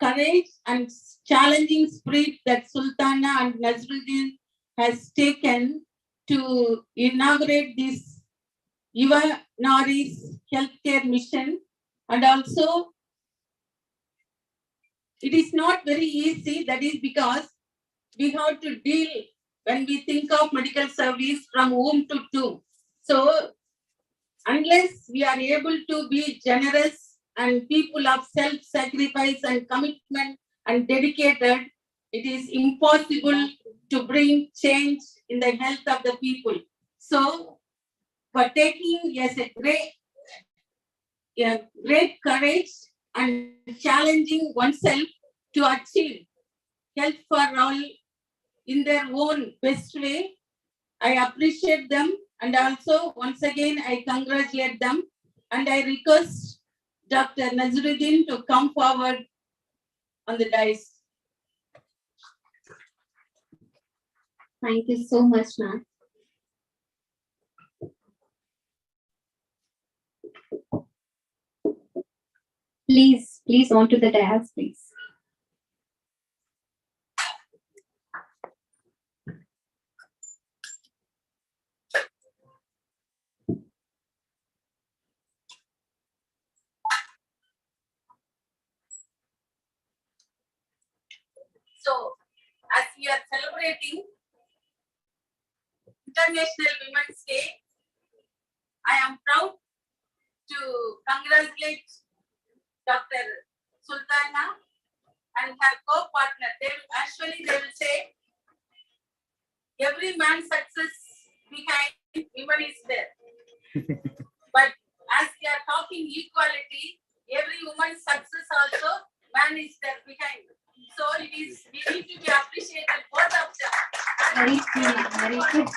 courage and challenging spirit that Sultana and Nazruddin has taken to inaugurate this Yuvanaris healthcare mission. And also, it is not very easy. That is because we have to deal when we think of medical service from womb to tomb. So, unless we are able to be generous and people of self-sacrifice and commitment and dedicated, it is impossible to bring change in the health of the people. So, for taking yes, a great courage and challenging oneself to achieve health for all in their own best way, I appreciate them. And also, once again, I congratulate them. And I request Dr. Nazruddin to come forward on the dais. Thank you so much, ma'am. Please onto the dais, please. So, as we are celebrating International Women's Day, I am proud to congratulate Dr. Sultana and her co-partner. They will say, every man's success behind women is there. But as we are talking equality, every woman's success also, man is there behind. So we need to be appreciated, both of them. Very good, very good.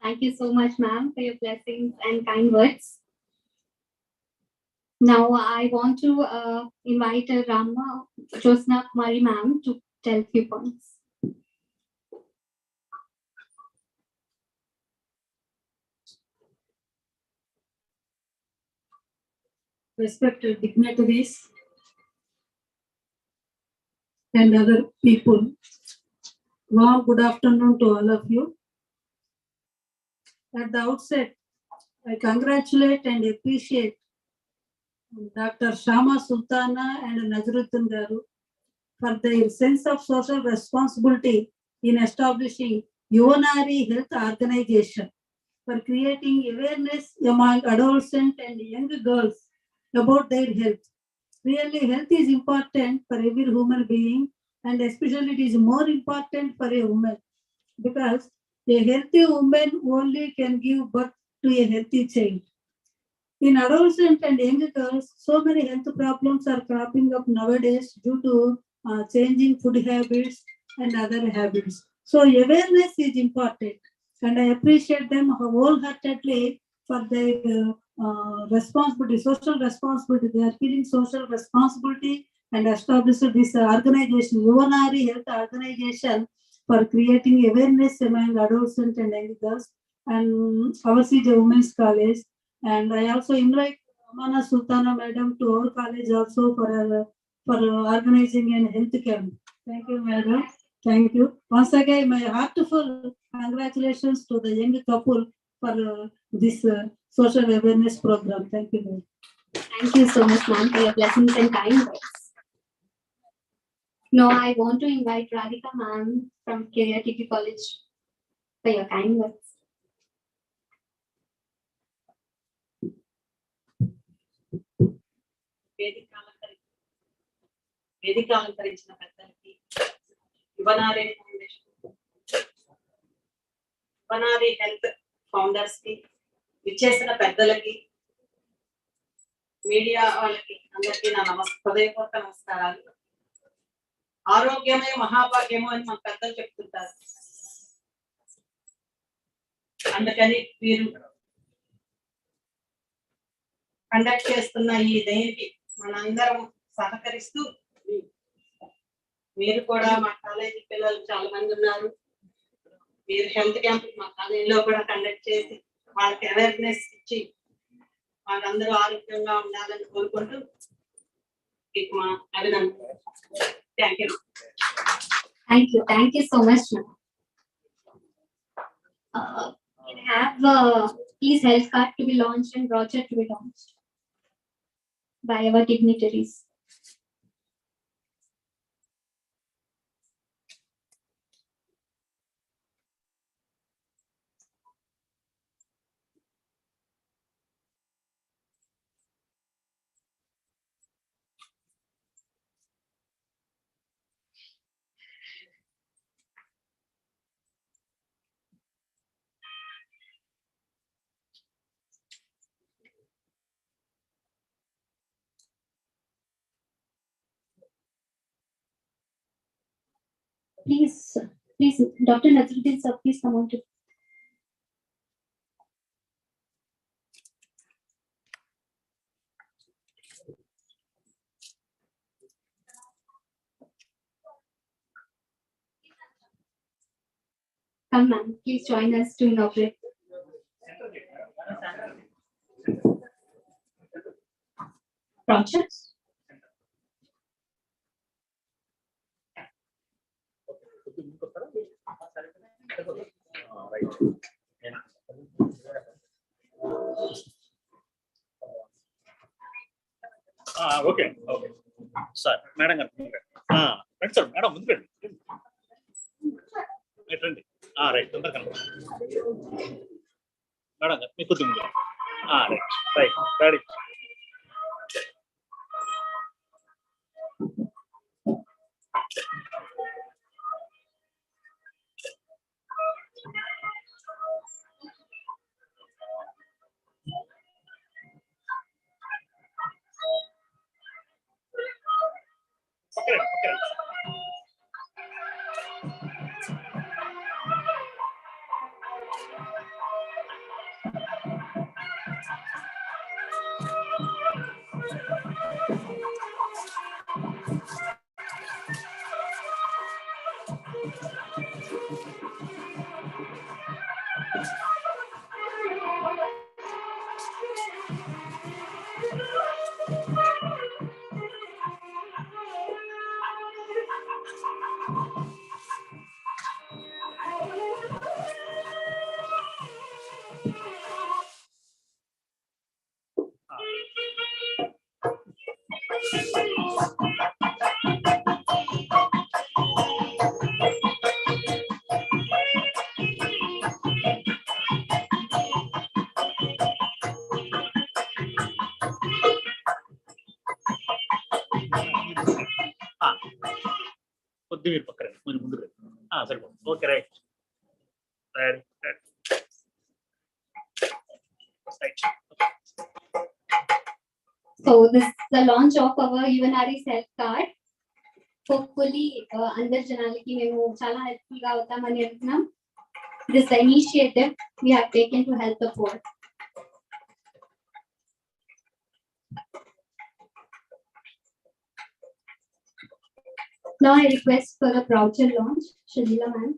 Thank you so much, ma'am, for your blessings and kind words. Now, I want to invite Rama Josna Kumari ma'am to tell a few points. Respected dignitaries and other people Warm good afternoon to all of you. At the outset, I congratulate and appreciate Dr. Shama Sultana and Nazruddin Garu for their sense of social responsibility in establishing Yuvanaris Health Organization for creating awareness among adolescents and young girls about their health. Really, health is important for every human being, and especially it is more important for a woman because a healthy woman only can give birth to a healthy child. In adolescents and young girls, so many health problems are cropping up nowadays due to changing food habits and other habits. So awareness is important, and I appreciate them wholeheartedly for their responsibility, social responsibility. They are feeling social responsibility and established this organization, Yuvanaris Health Organization, for creating awareness among adolescents and young girls. And ours is a women's college. And I also invite Amana Sultana Madam to our college also for organizing an health camp. Thank you, Madam. Thank you. Once again, my heartful congratulations to the young couple for this social awareness program. Thank you, Madam. Thank you so much, ma'am, for your blessings and kind words. Now I want to invite Radhika ma'am from KTT College for your kind words. వేదిక అలంకరించిన పెద్దలకి యువనారి foundation యువనారి health founders కి విచ్చేసిన పెద్దలకి media వాళ్ళకి అందరికీ నా హృదయపూర్వక నమస్కారాలు. ఆరోగ్యమే మహాభాగ్యము అని మన పెద్దలు చెప్తుంటారు. అందుకని వీరు కండక్ట్ చేస్తున్న ఈ దేనికి మనందరం సహకరిస్తూ, మీరు కూడా మా కాలేజీ పిల్లలు చాలా మంది ఉన్నారు, మీరు హెల్త్ క్యాంప్ మా కాలేజీలో కూడా కండక్ట్ చేసి వాళ్ళకి అవేర్నెస్ ఇచ్చి వాళ్ళందరూ ఆరోగ్యంగా ఉండాలని కోరుకుంటూ మీకు మా అభినందనలు. Thank you. Thank you so much, ma'am. We have these health card to be launched and brochure to be launched by our dignitaries. Please, Dr. Nazruddin sir, please come on to. Come, ma'am, please join us to inaugurate. Projects. Okay okay sir madam గారు రండి sir madam ముందుకు రండి రండి right తొందరగా madam గారు మీకు కొద్దిగా ముందు రైట్ రెడీ. కొద్ది మీరు పక్కన కొంచెం ముందుకు సరిపోతుంది. Okay right. So this is the launch of our Yuvanaris health card. Hopefully అందరి జనాలకి మేము చాలా హెల్ప్ఫుల్ గా అవుతామని అనుకున్నాం. This initiative we have taken to help the poor. Now I request for a voucher launch, Shalila ma'am.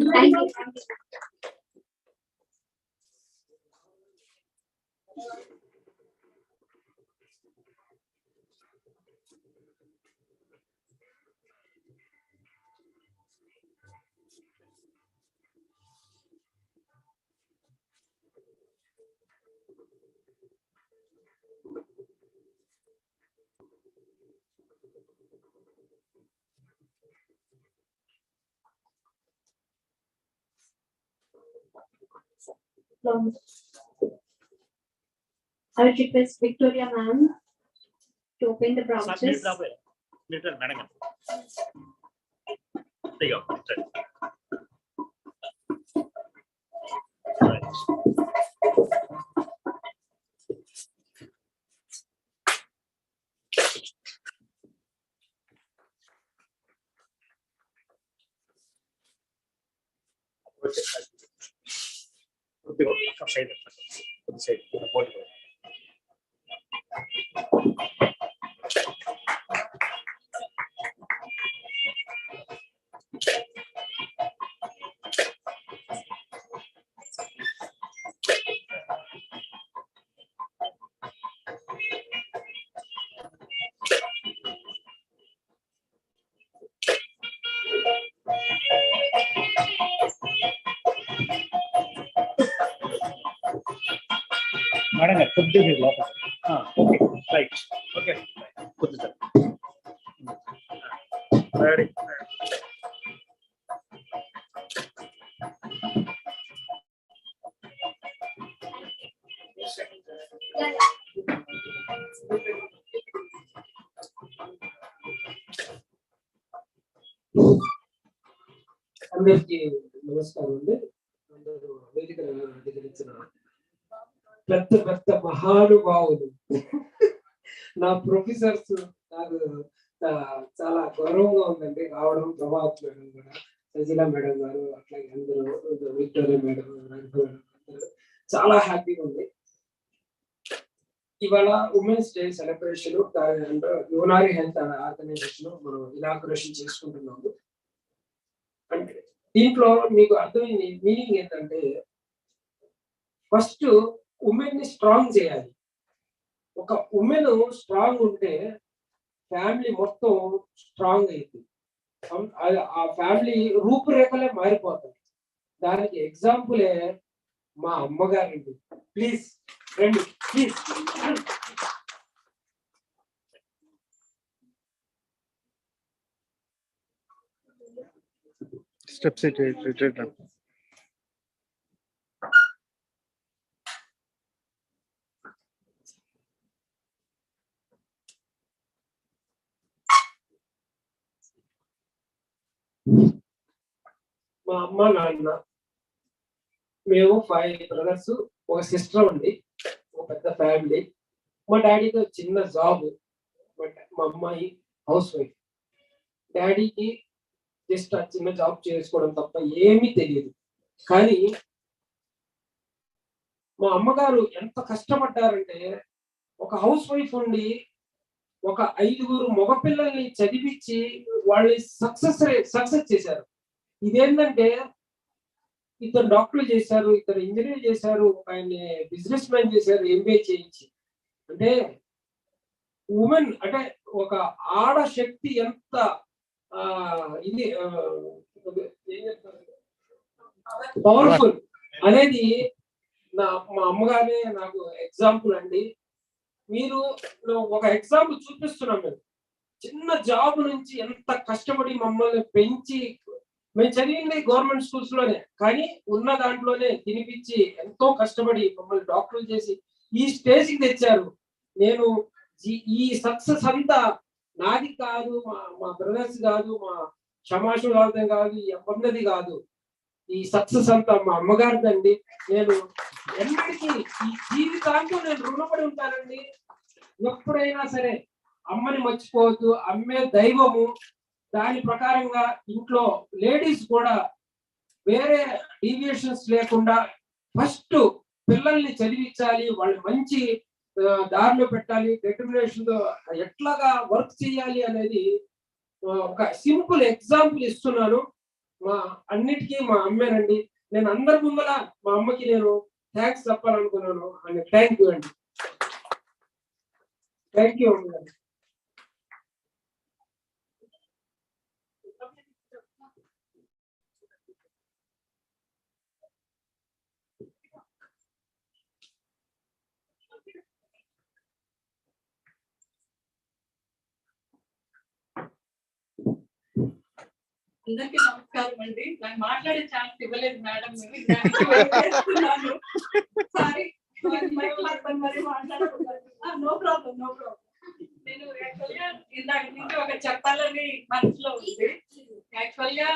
Thank you. I would request Victoria ma'am to open the vouchers. Madam. There you go. Right. Madam, put this in local. Okay, right. Okay, put this up. Ready. అందరికీ నమస్కారం అండి. అందరూ వేదికను అధికరించిన పెద్ద పెద్ద మహానుభావులు నా professors నాకు చాలా గౌరవంగా ఉందండి రావడం. ప్రభాత్ మేడం కూడా, సజిలా మేడం గారు, అట్లాగే అందరూ విక్టోరియా మేడం, అందరూ చాలా హ్యాపీగా ఉంది. ఇవాళ women's day celebration Yuvanari health organisation మనం ఇనాగ్రేషన్ చేసుకుంటున్నాము. అంటే దీంట్లో మీకు అర్థమైంది మీనింగ్ ఏంటంటే, ఫస్ట్ ఉమెన్ ని స్ట్రాంగ్ చేయాలి. ఒక ఉమెన్ స్ట్రాంగ్ ఉంటే ఫ్యామిలీ మొత్తం స్ట్రాంగ్ అయింది. ఆ ఫ్యామిలీ రూపురేఖలే మారిపోతాయి. దానికి ఎగ్జాంపులే మా అమ్మగారండి. ప్లీజ్ రండి, ప్లీజ్. Steps it. మా అమ్మ నాన్న, మేము 5 brothers, ఒక సిస్టర్ ఉంది, ఒక పెద్ద ఫ్యామిలీ. మా డాడీకి చిన్న జాబ్, మా అమ్మాయి హౌస్ వైఫ్. డాడీకి జస్ట్ ఆ చిన్న జాబ్ చేసుకోవడం తప్ప ఏమీ తెలియదు. కానీ మా అమ్మగారు ఎంత కష్టపడ్డారంటే, ఒక హౌస్ వైఫ్ ఉండి ఒక 5 మగపిల్లల్ని చదివించి వాళ్ళని సక్సెస్ చేశారు. ఇదేంటంటే, ఇద్దరు డాక్టర్లు చేశారు, ఇద్దరు ఇంజనీర్ చేశారు, ఆయన బిజినెస్ మ్యాన్ చేశారు, MBA చేయించి. అంటే అంటే ఉమెన్ అంటే ఒక ఆడశక్తి ఎంత ఇది పవర్ఫుల్ అనేది మా అమ్మగారే నాకు ఎగ్జాంపుల్ అండి. మీరు ఒక ఎగ్జాంపుల్ చూపిస్తున్నాం. మేము చిన్న జాబ్ నుంచి ఎంత కష్టపడి మమ్మల్ని పెంచి, మేము చదివింది గవర్నమెంట్ స్కూల్స్ లోనే, కానీ ఉన్న దాంట్లోనే తినిపించి ఎంతో కష్టపడి మమ్మల్ని డాక్టర్లు చేసి ఈ స్టేజ్కి తెచ్చారు. నేను ఈ సక్సెస్ అంతా నాది కాదు, మా బ్రదర్స్ కాదు, మా క్షమాషు కాదు, ఎవరినది కాదు. ఈ సక్సెస్ అంతా మా అమ్మగారిదండి. నేను ఎన్నటికీ ఈ జీవితాంతో నేను రుణపడి ఉంటానండి. ఎప్పుడైనా సరే అమ్మని మర్చిపోవద్దు. అమ్మే దైవము. దాని ప్రకారంగా ఇంట్లో లేడీస్ కూడా వేరే డీవియేషన్స్ లేకుండా ఫస్ట్ పిల్లల్ని చదివించాలి, వాళ్ళు మంచి దారిలో పెట్టాలి, డిటర్మినేషన్ ఎట్లాగా వర్క్ చేయాలి అనేది ఒక సింపుల్ ఎగ్జాంపుల్ ఇస్తున్నాను. మా అన్నిటికీ మా అమ్మేనండి. నేను అందరి ముందర మా అమ్మకి నేను థ్యాంక్స్ చెప్పాలనుకున్నాను. అండ్ థ్యాంక్ యూ అండి. థ్యాంక్ యూ అమ్మ. అందరికీ నమస్కారం అండి. నాకు మాట్లాడే ఛాన్స్ ఇవ్వలేదు madam. Sorry, no problem, no problem. నేను యాక్చువల్ గా ఇందాక నుంచి ఒక చెప్పాలని మనసులో ఉంది. యాక్చువల్ గా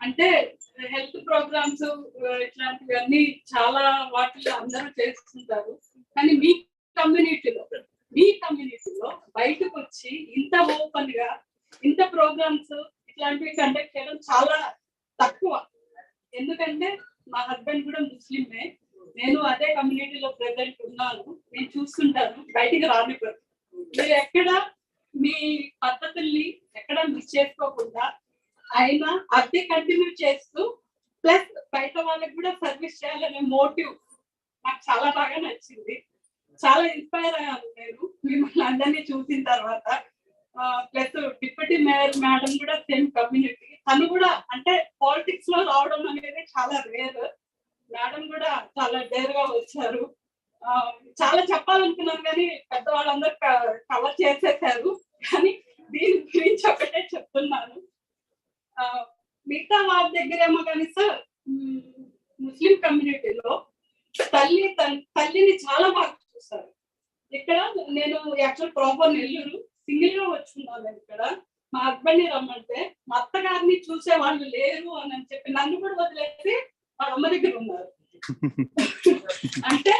అంటే హెల్త్ ప్రోగ్రామ్స్ ఇట్లాంటివన్నీ చాలా వాటిల్లో అందరూ చేస్తుంటారు. కానీ మీ కమ్యూనిటీలో బయటకు వచ్చి ఇంత ఓపెన్ గా ఇంత ప్రోగ్రామ్స్ ఇట్లాంటివి కండక్ట్ చేయడం చాలా తక్కువ. ఎందుకంటే మా హస్బెండ్ కూడా ముస్లిమే, నేను అదే కమ్యూనిటీలో ప్రెజెంట్ ఉన్నాను. నేను చూస్తుంటాను, బయటికి రానివ్వరు. మీరు ఎక్కడ మీ పద్ధతుల్ని ఎక్కడ మిస్ చేసుకోకుండా అయినా అదే కంటిన్యూ చేస్తూ ప్లస్ బయట వాళ్ళకి కూడా సర్వీస్ చేయాలనే మోటివ్ నాకు చాలా బాగా నచ్చింది. చాలా ఇన్స్పైర్ అయ్యాను నేను మిమ్మల్ని అందరినీ చూసిన తర్వాత. ప్లస్ డిప్యూటీ మేయర్ మేడం కూడా సేమ్ కమ్యూనిటీ. తను కూడా అంటే పాలిటిక్స్ లో రావడం అనేది చాలా రేర్. మేడం కూడా చాలా డేర్ గా వచ్చారు. చాలా చెప్పాలనుకున్నాను కానీ పెద్దవాళ్ళందరూ కవర్ చేసేసారు. కానీ దీని గురించి ఒకటే చెప్తున్నాను. మిగతా వాళ్ళ దగ్గరేమో కానీ సార్ ముస్లిం కమ్యూనిటీలో తల్లిని చాలా బాగా చూస్తారు. ఇక్కడ నేను యాక్చువల్ ప్రాపర్ నెల్లూరు సింగిల్ గా వచ్చున్నాను. ఇక్కడ మా హస్బెండ్ ని రమ్మంటే మా అత్తగారిని చూసే వాళ్ళు లేరు అని చెప్పి నన్ను కూడా వదిలేసి వాళ్ళ అమ్మ దగ్గర ఉన్నారు. అంటే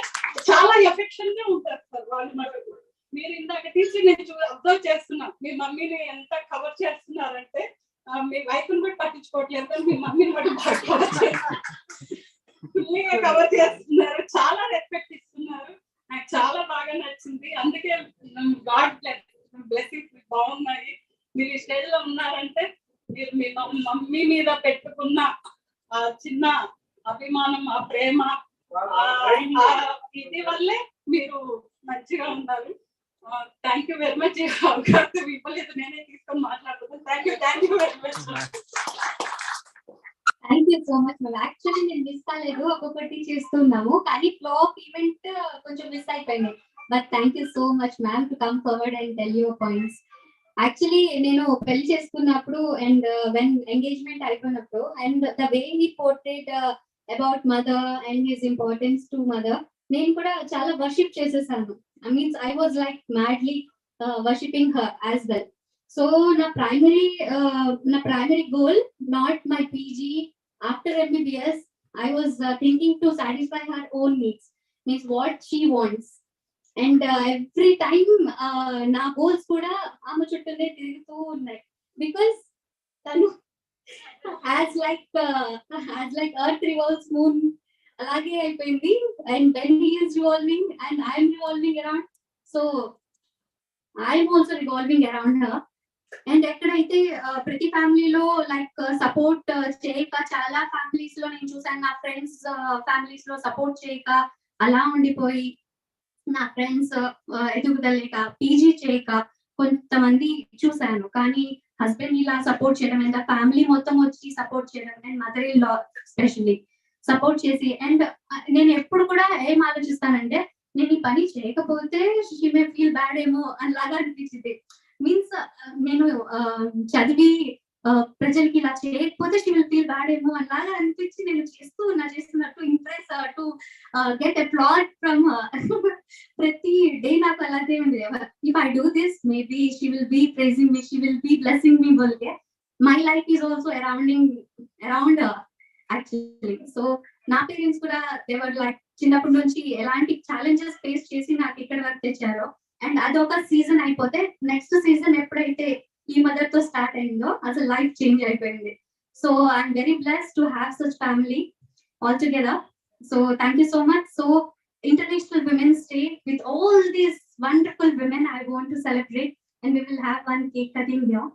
చాలా ఎఫెక్షన్ గా ఉంటారు సార్ వాళ్ళు. మటుకు మీరు ఇందాక తీసి నేను అబ్జర్వ్ చేస్తున్నా, మీ మమ్మీని ఎంత కవర్ చేస్తున్నారంటే మీ వైఫ్ ని కూడా పట్టించుకోవట్లేదు కానీ మీ మమ్మీని బట్టి బాగా కవర్ చేస్తున్నారు. చాలా రెస్పెక్ట్ ఇస్తున్నారు. నాకు చాలా బాగా నచ్చింది. అందుకే గాడ్ బ్లెస్సింగ్స్ బాగున్నాయి. మీరు ఈ స్టేజ్ లో ఉన్నారంటే మీరు మీ మమ్మీ మీద పెట్టుకున్న ఆ చిన్న అభిమానం, ఆ ప్రేమ, ఇది వల్లే మీరు మంచిగా ఉన్నారు. Thank you very much. అవకాశం ఇవ్వలేదు, నేనే తీసుకొని మాట్లాడుతున్నాను. Thank you very much. Thank you so much ma'am. Actually నేను మిస్ కాలేదు, ఒక్కొక్కటి చేస్తున్నాము కానీ ఫ్లో ఆఫ్ ఈవెంట్ కొంచెం మిస్ అయిపోయింది. But thank you so much ma'am to come forward and tell your points. Actually నేను పెళ్లి చేసుకున్నప్పుడు అండ్ వెన్ ఎంగేజ్మెంట్ అయిపోయినప్పుడు and the way he portrait about mother and his importance to mother, నేను కూడా చాలా worship చేసేసాను. I mean, I was like madly worshipping her as well. So, na primary goal, not my PG. After MBBS, I was thinking to satisfy her own needs, means what she wants. And every time, na goals kuda aama chuttune tirigutu unnai because tanu as like earth revolves moon అలాగే అయిపోయింది. And when he is revolving and I am revolving around, so I am also revolving around her. And ఎక్కడైతే ప్రతి ఫ్యామిలీలో like support చేయక, చాలా families లో నేను చూసాను, నా ఫ్రెండ్స్ ఫ్యామిలీస్ లో సపోర్ట్ చేయక అలా ఉండిపోయి నా ఫ్రెండ్స్ ఎదుగుదల లేక పీజీ చేయక కొంతమంది చూశాను. కానీ హస్బెండ్ ఇలా సపోర్ట్ చేయడం అండ్ ఫ్యామిలీ మొత్తం వచ్చి సపోర్ట్ చేయడం and mother in law specially support చేసి అండ్ నేను ఎప్పుడు కూడా ఏం ఆలోచిస్తానంటే నేను ఈ పని చేయకపోతే షీ మే ఫీల్ బ్యాడ్ ఏమో అని లాగా అనిపించింది. మీన్స్ నేను చదివి ప్రజలకి ఇలా చేయకపోతే షీ విల్ ఫీల్ బ్యాడ్ ఏమో అలాగా అనిపించి నేను చేస్తున్నట్టు impress to get applaud from ప్రతి డే నాకు అలాగే ఉంది. If I do this maybe she will be praising me, she will be blessing me బోల్కే my life is also around actually. So నా పేరెంట్స్ కూడా దేవర్ లైక్ చిన్నప్పటి నుంచి ఎలాంటి ఛాలెంజెస్ ఫేస్ చేసి నాకు ఇక్కడ వరకు తెచ్చారో అండ్ అదొక సీజన్ అయిపోతే నెక్స్ట్ సీజన్ ఎప్పుడైతే ఈ మదర్ తో స్టార్ట్ అయిందో అసలు లైఫ్ చేంజ్ అయిపోయింది. So I'm very blessed to have such family all together. So thank you so much. So International Women's Day with all these wonderful women, I want to celebrate and we will have one cake cutting here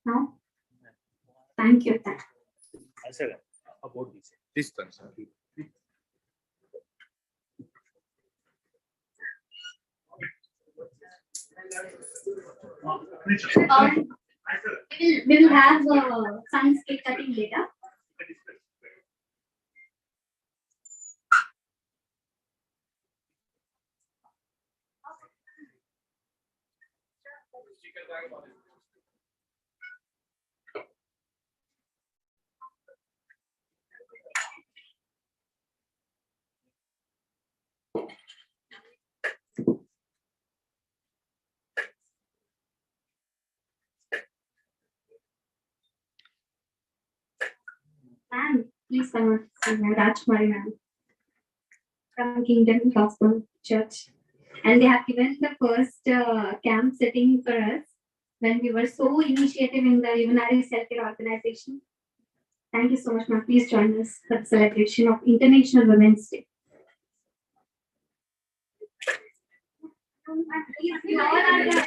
now. Thank you. I said about this. This time, sir. We will have son's cake cutting later. Ma'am, please come on. Rajkumari ma'am from Kingdom Gospel Church, and they have given the first camp setting for us when we were so initiative in the Yuvanaris healthcare organization. Thank you so much, ma'am. Please join us for the celebration of International Women's Day. You all are the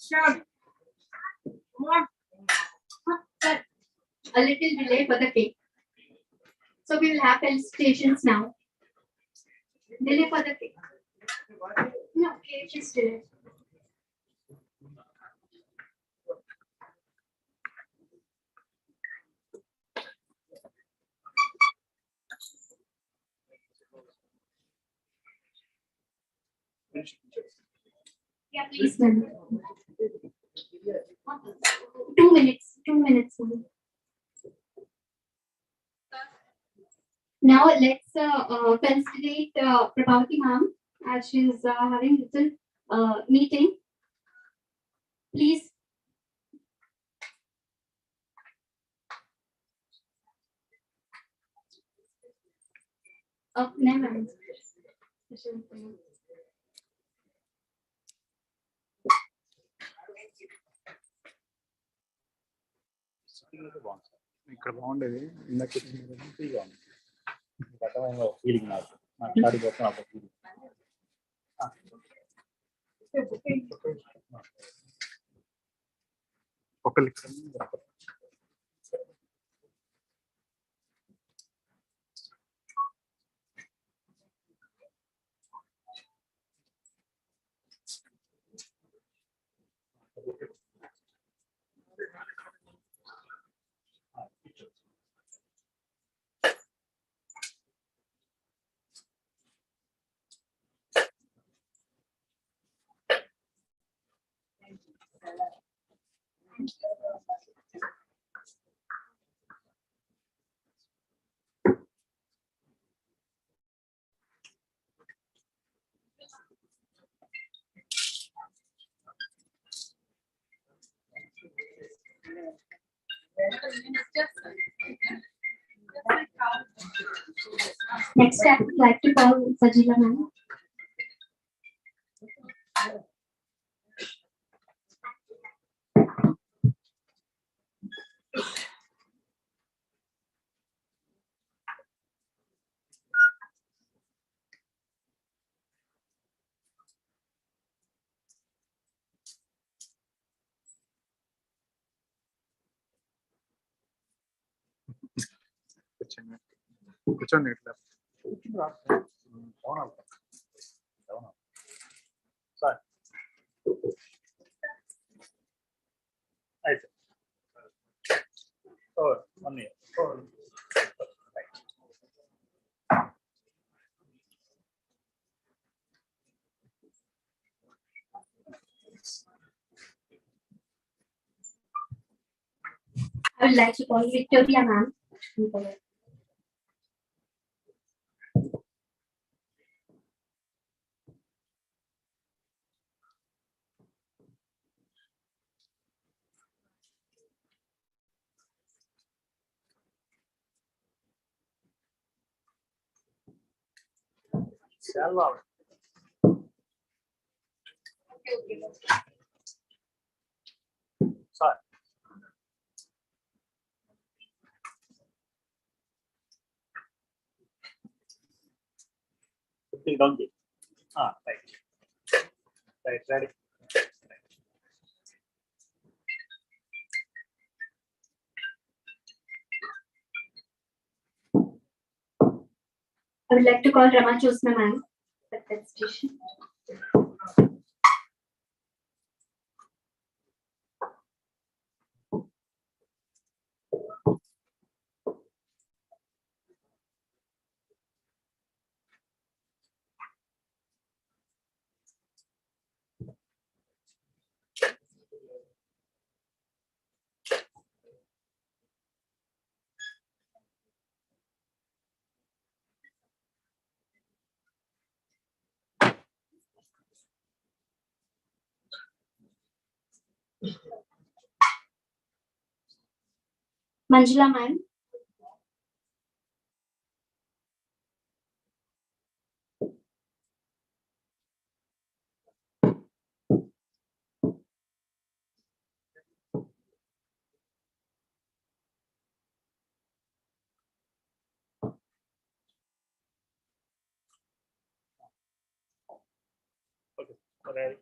Sure. More. a little delay for the cake. So we will have felicitations now. Delay for the cake. No, cake is delayed. Yeah, please, ma'am. 2 minutes. 2 minutes. Ma'am. Now let's felicitate Prabhavati ma'am as she's having little meeting. Please. No, ma'am. ఇక్కడ బాగుండేది ఇందాక గతమైన feeling నాకు మాట్లాడిపోతున్నా feeling ఒకరికి Next, I would like to call Fazila ma'am. కూర్చోండి ఇట్లా sir అయితే 1 year. I would like to call Victoria ma'am. Selva. Sorry. Donkey. Right. Right, ready. I would like to call Rama Josna ma'am at that station. Manjula ma'am. Okay. Ready.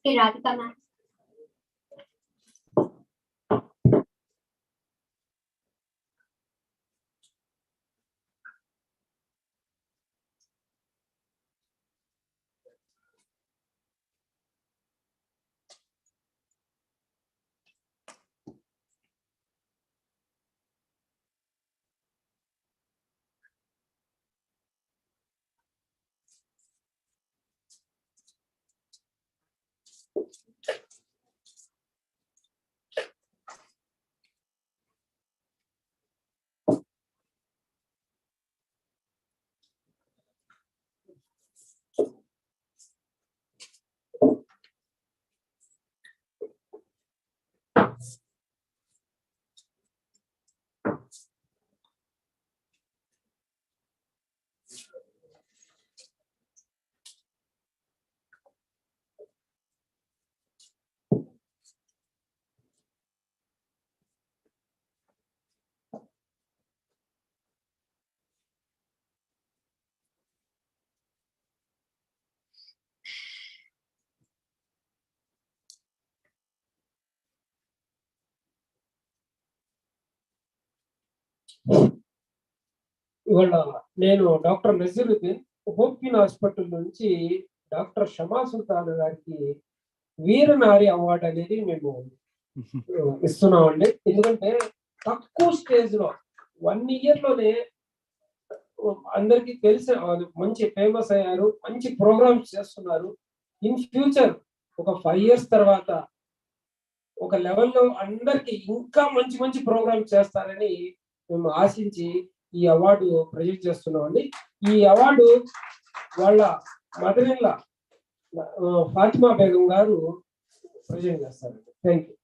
Okay, Radhika ma'am. ఇవాళ నేను doctor Naziruddin హోప్కిన్ hospital నుంచి doctor Shama సుల్తాన్ గారికి వీరనారి award అనేది మేము ఇస్తున్నామండి. ఎందుకంటే తక్కువ stage లో 1 year లోనే అందరికి తెలిసి మంచి ఫేమస్ అయ్యారు, మంచి ప్రోగ్రామ్స్ చేస్తున్నారు. ఇన్ ఫ్యూచర్ ఒక 5 years తర్వాత ఒక లెవెల్లో అందరికి ఇంకా మంచి మంచి ప్రోగ్రామ్స్ చేస్తారని మేము ఆశించి ఈ అవార్డు ప్రజెంట్ చేస్తున్నామండి. ఈ అవార్డు వాళ్ళ మదర్-ఇన్-లా ఫాతిమా బేగం గారు ప్రజెంట్ చేస్తారండి. Thank you.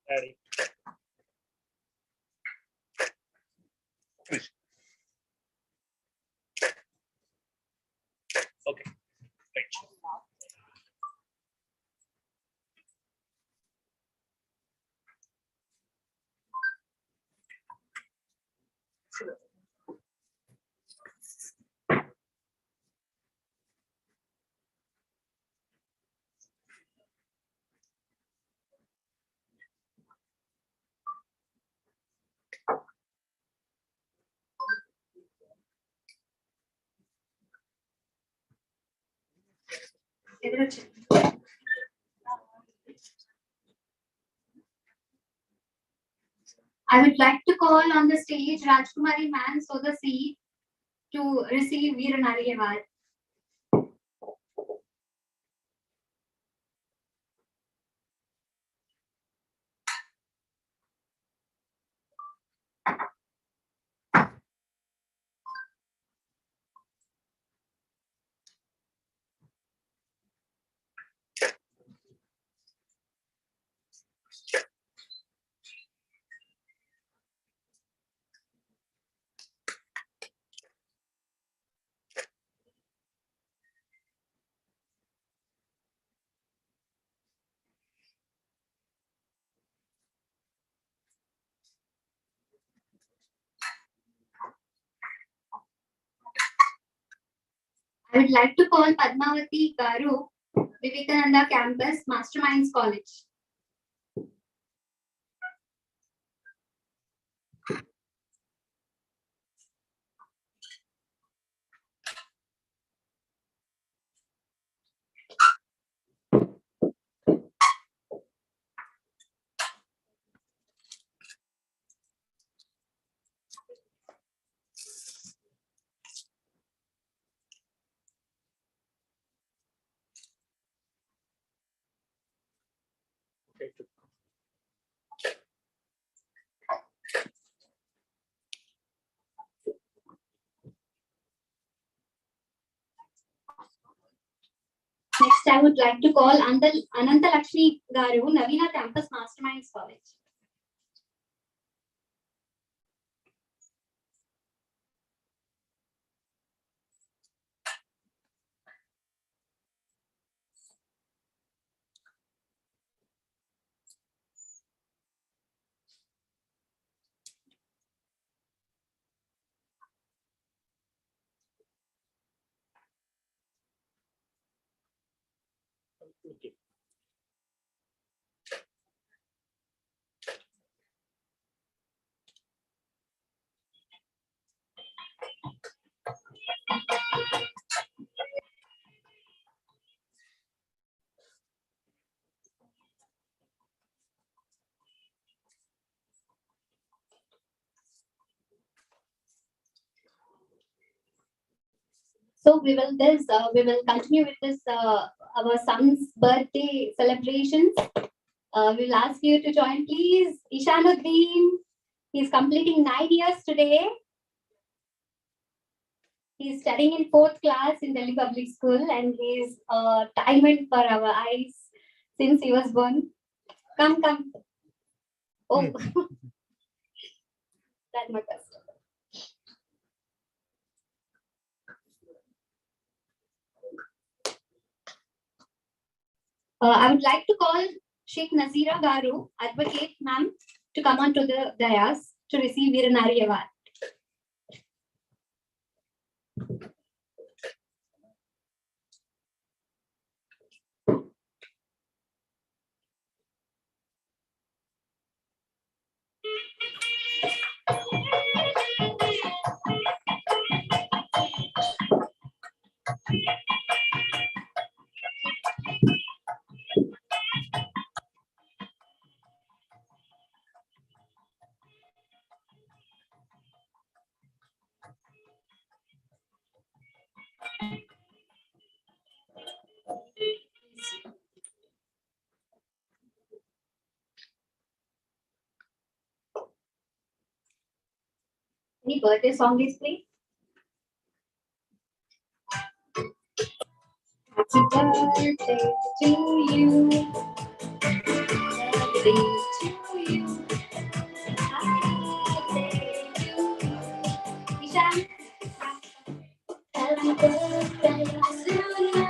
Ready. Okay. Right. I would like to call on the stage Rajkumari Man Sodasi to receive Veeranari Award. I would like to call Padmavati Garu, Vivekananda Campus, Masterminds College. Next, I would like to call Ananta Lakshmi Garu, Navina Campus, Masterminds College. Okay. So we will continue with this our son's birthday celebrations. We will ask you to join, please. Ishanuddin, he's completing 9 years today. He's studying in 4th class in Delhi Public School, and he's a diamond for our eyes since he was born. Come. Oh, that's my best. I would like to call Sheikh Nazira Garu, advocate ma'am, to come on to the dais to receive Yuvanaris award. Any birthday song is played? Happy birthday to you. Birthday to you. Happy birthday to you. Ishan. Happy birthday to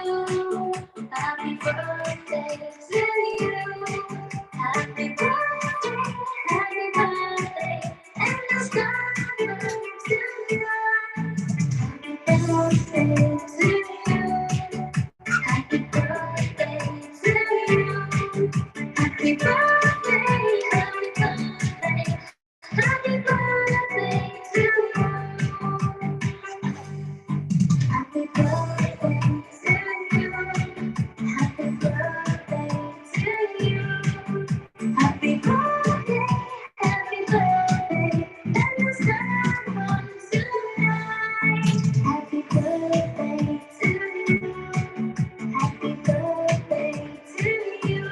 you. Happy birthday to you. Happy birthday, and the stars to you. Happy birthday to you. Happy birthday to you. Happy birthday, happy birthday, happy birthday to you. Happy birthday to you. Happy birthday to you. Happy birthday, and the sun comes tonight. Happy birthday to you. Happy birthday to you.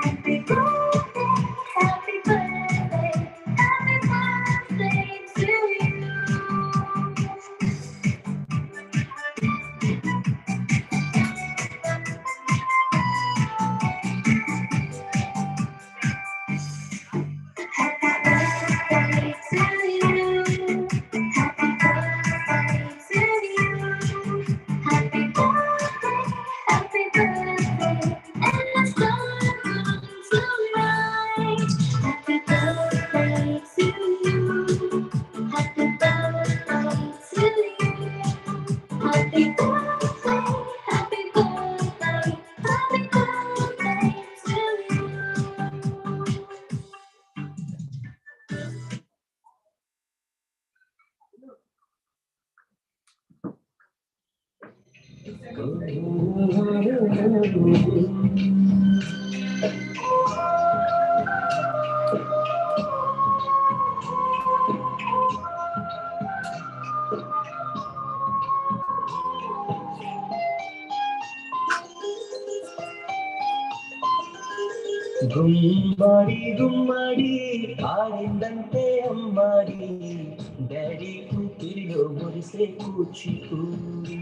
Happy birthday, happy birthday to you. గుమ్మడి ఆడిందంటే అమ్మాడి daddy కూతురిలో మురిసే కూచిపూడి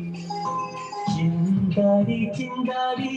చిందాడి